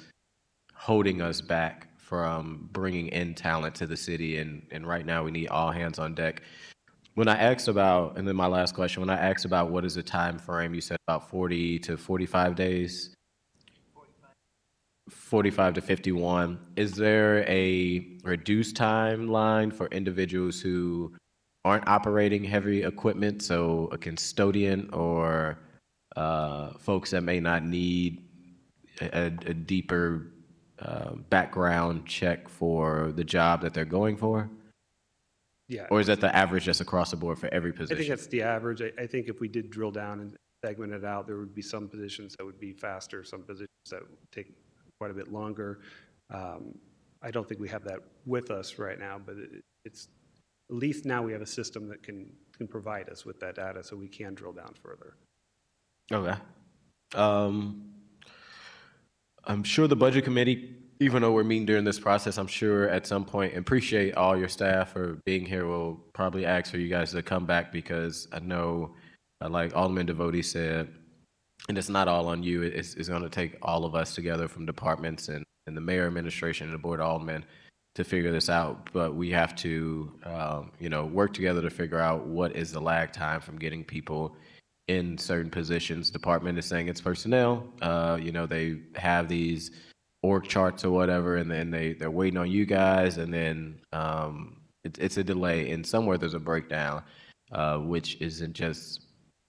holding us back from bringing in talent to the city. And right now we need all hands on deck. when I asked about, and then my last question, when I asked about what is the time frame, you said about 40 to 45 days? 45 to 51. Is there a reduced timeline for individuals who aren't operating heavy equipment, so a custodian or folks that may not need a deeper background check for the job that they're going for? Yeah. Or is that the average just across the board for every I think position? that's the average. I think if we did drill down and segment it out, there would be some positions that would be faster, some positions that would take quite a bit longer. I don't think we have that with us right now, but it's at least now we have a system that can provide us with that data so we can drill down further. Okay. I'm sure the budget committee, even though we're meeting during this process, I'm sure at some point, and appreciate all your staff for being here. We'll probably ask for you guys to come back because I know, like Alderman Devotee said, and it's not all on you. It's going to take all of us together from departments and the mayor administration and the board of aldermen to figure this out. But we have to, work together to figure out what is the lag time from getting people in certain positions. Department is saying it's personnel. They have these org charts or whatever, and then they're waiting on you guys, and then it's a delay. And somewhere there's a breakdown, which isn't just,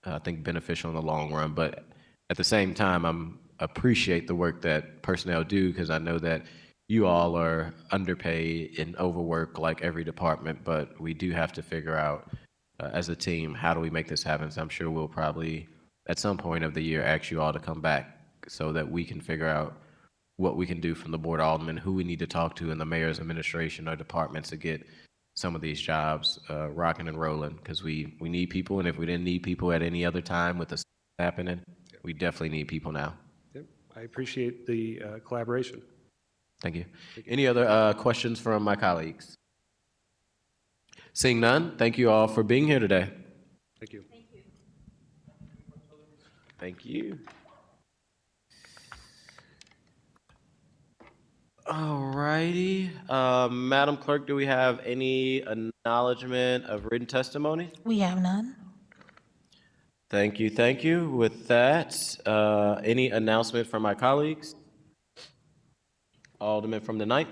I think, beneficial in the long run. But at the same time, I appreciate the work that personnel do, because I know that you all are underpaid and overworked like every department, but we do have to figure out as a team, how do we make this happen? So I'm sure we'll probably, at some point of the year, ask you all to come back so that we can figure out what we can do from the board of aldermen, who we need to talk to in the mayor's administration or departments to get some of these jobs rocking and rolling, because we need people, and if we didn't need people at any other time with this happening, we definitely need people now. Yep. I appreciate the collaboration. Thank you. Any other questions from my colleagues? Seeing none, thank you all for being here today. Thank you. Thank you. All righty. Madam Clerk, do we have any acknowledgement of written testimony? We have none. Thank you, thank you. With that, any announcement from my colleagues? Alderman from the 9th.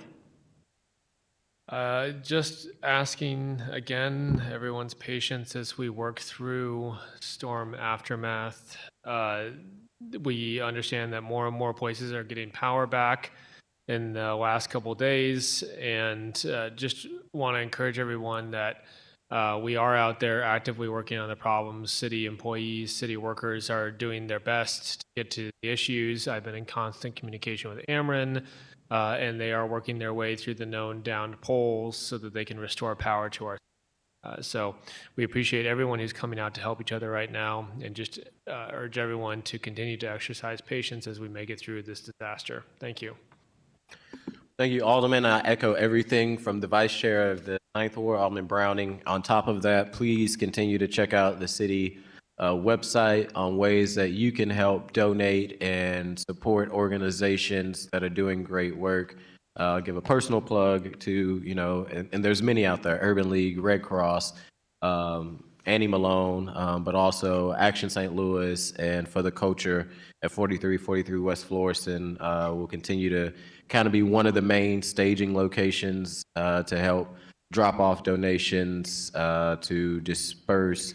Just asking again everyone's patience as we work through storm aftermath. We understand that more and more places are getting power back in the last couple of days, and just want to encourage everyone that we are out there actively working on the problems. City employees, city workers are doing their best to get to the issues. I've been in constant communication with Ameren, and they are working their way through the known downed poles so that they can restore power to our. So we appreciate everyone who's coming out to help each other right now, and just urge everyone to continue to exercise patience as we make it through this disaster. Thank you. Thank you, Alderman. I echo everything from the Vice Chair of the 9th Ward, Alderman Browning. On top of that, please continue to check out the city website on ways that you can help donate and support organizations that are doing great work. Give a personal plug to, and there's many out there, Urban League, Red Cross, Annie Malone, but also Action St. Louis, and For the Culture at 4343 West Florissant will continue to kind of be one of the main staging locations to help drop off donations, to disperse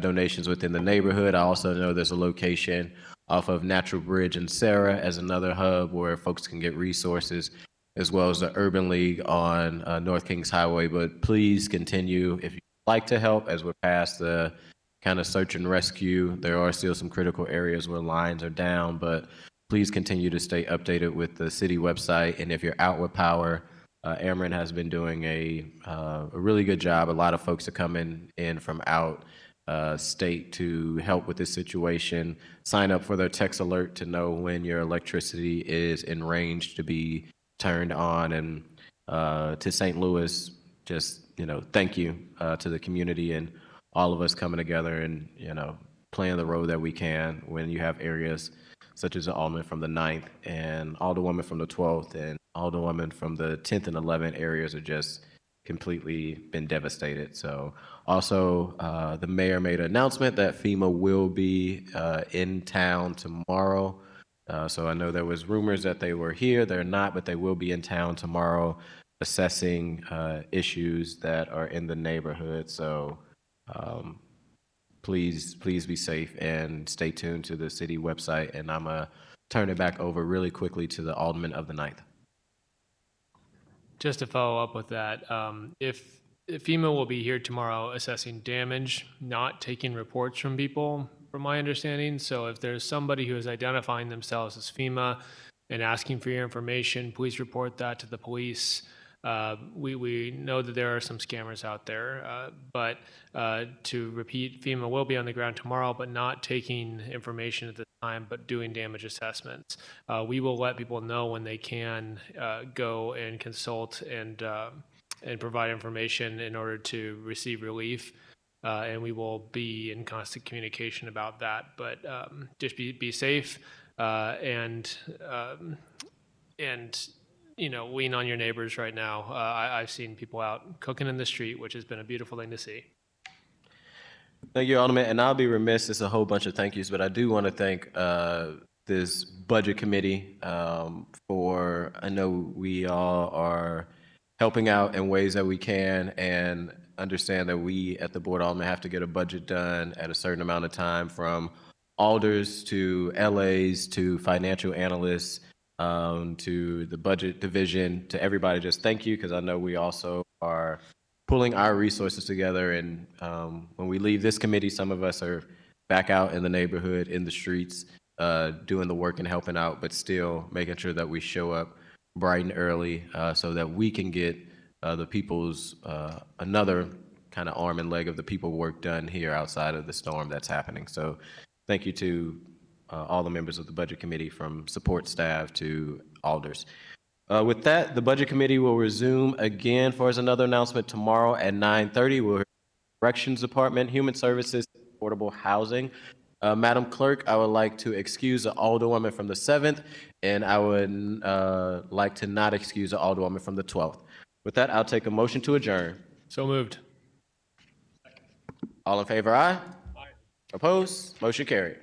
donations within the neighborhood. I also know there's a location off of Natural Bridge in Sarah as another hub where folks can get resources, as well as the Urban League on North Kings Highway. But please continue, if you'd like to help, as we're past the kind of search and rescue. There are still some critical areas where lines are down, but please continue to stay updated with the city website. And if you're out with power, Ameren has been doing a really good job. A lot of folks are coming in from out state to help with this situation. Sign up for their text alert to know when your electricity is in range to be turned on. And to St. Louis, just, thank you to the community and all of us coming together and, playing the role that we can when you have areas such as the Alderman from the 9th and Alderwoman from the 12th and Alderwoman from the 10th and 11th areas are just completely been devastated. So also, the mayor made an announcement that FEMA will be in town tomorrow. So I know there was rumors that they were here. They're not, but they will be in town tomorrow assessing issues that are in the neighborhood. So please be safe and stay tuned to the city website. And I'm going to turn it back over really quickly to the Alderman of the 9th. Just to follow up with that, if FEMA will be here tomorrow assessing damage, not taking reports from people, from my understanding. So if there's somebody who is identifying themselves as FEMA and asking for your information, please report that to the police. We know that there are some scammers out there, but to repeat, FEMA will be on the ground tomorrow, but not taking information at the time, but doing damage assessments. We will let people know when they can go and consult and provide information in order to receive relief. And we will be in constant communication about that. But just be safe and lean on your neighbors right now. I've seen people out cooking in the street, which has been a beautiful thing to see. Thank you, Alderman. And I'll be remiss, it's a whole bunch of thank yous, but I do want to thank this budget committee for, I know we all are helping out in ways that we can and understand that we at the Board of Aldermen have to get a budget done at a certain amount of time, from alders to LAs to financial analysts to the budget division, to everybody. Just thank you, because I know we also are pulling our resources together. And when we leave this committee, some of us are back out in the neighborhood, in the streets, doing the work and helping out, but still making sure that we show up bright and early so that we can get the people's, another kind of arm and leg of the people work done here outside of the storm that's happening. So thank you to all the members of the Budget Committee, from support staff to alders. With that, the Budget Committee will resume again for us another announcement tomorrow at 9:30. We'll hear Corrections Department, Human Services, Affordable Housing. Madam Clerk, I would like to excuse the Alderwoman from the 7th, and I would like to not excuse the Alderwoman from the 12th. With that, I'll take a motion to adjourn. So moved. All in favor, aye? Aye. Opposed? Motion carried.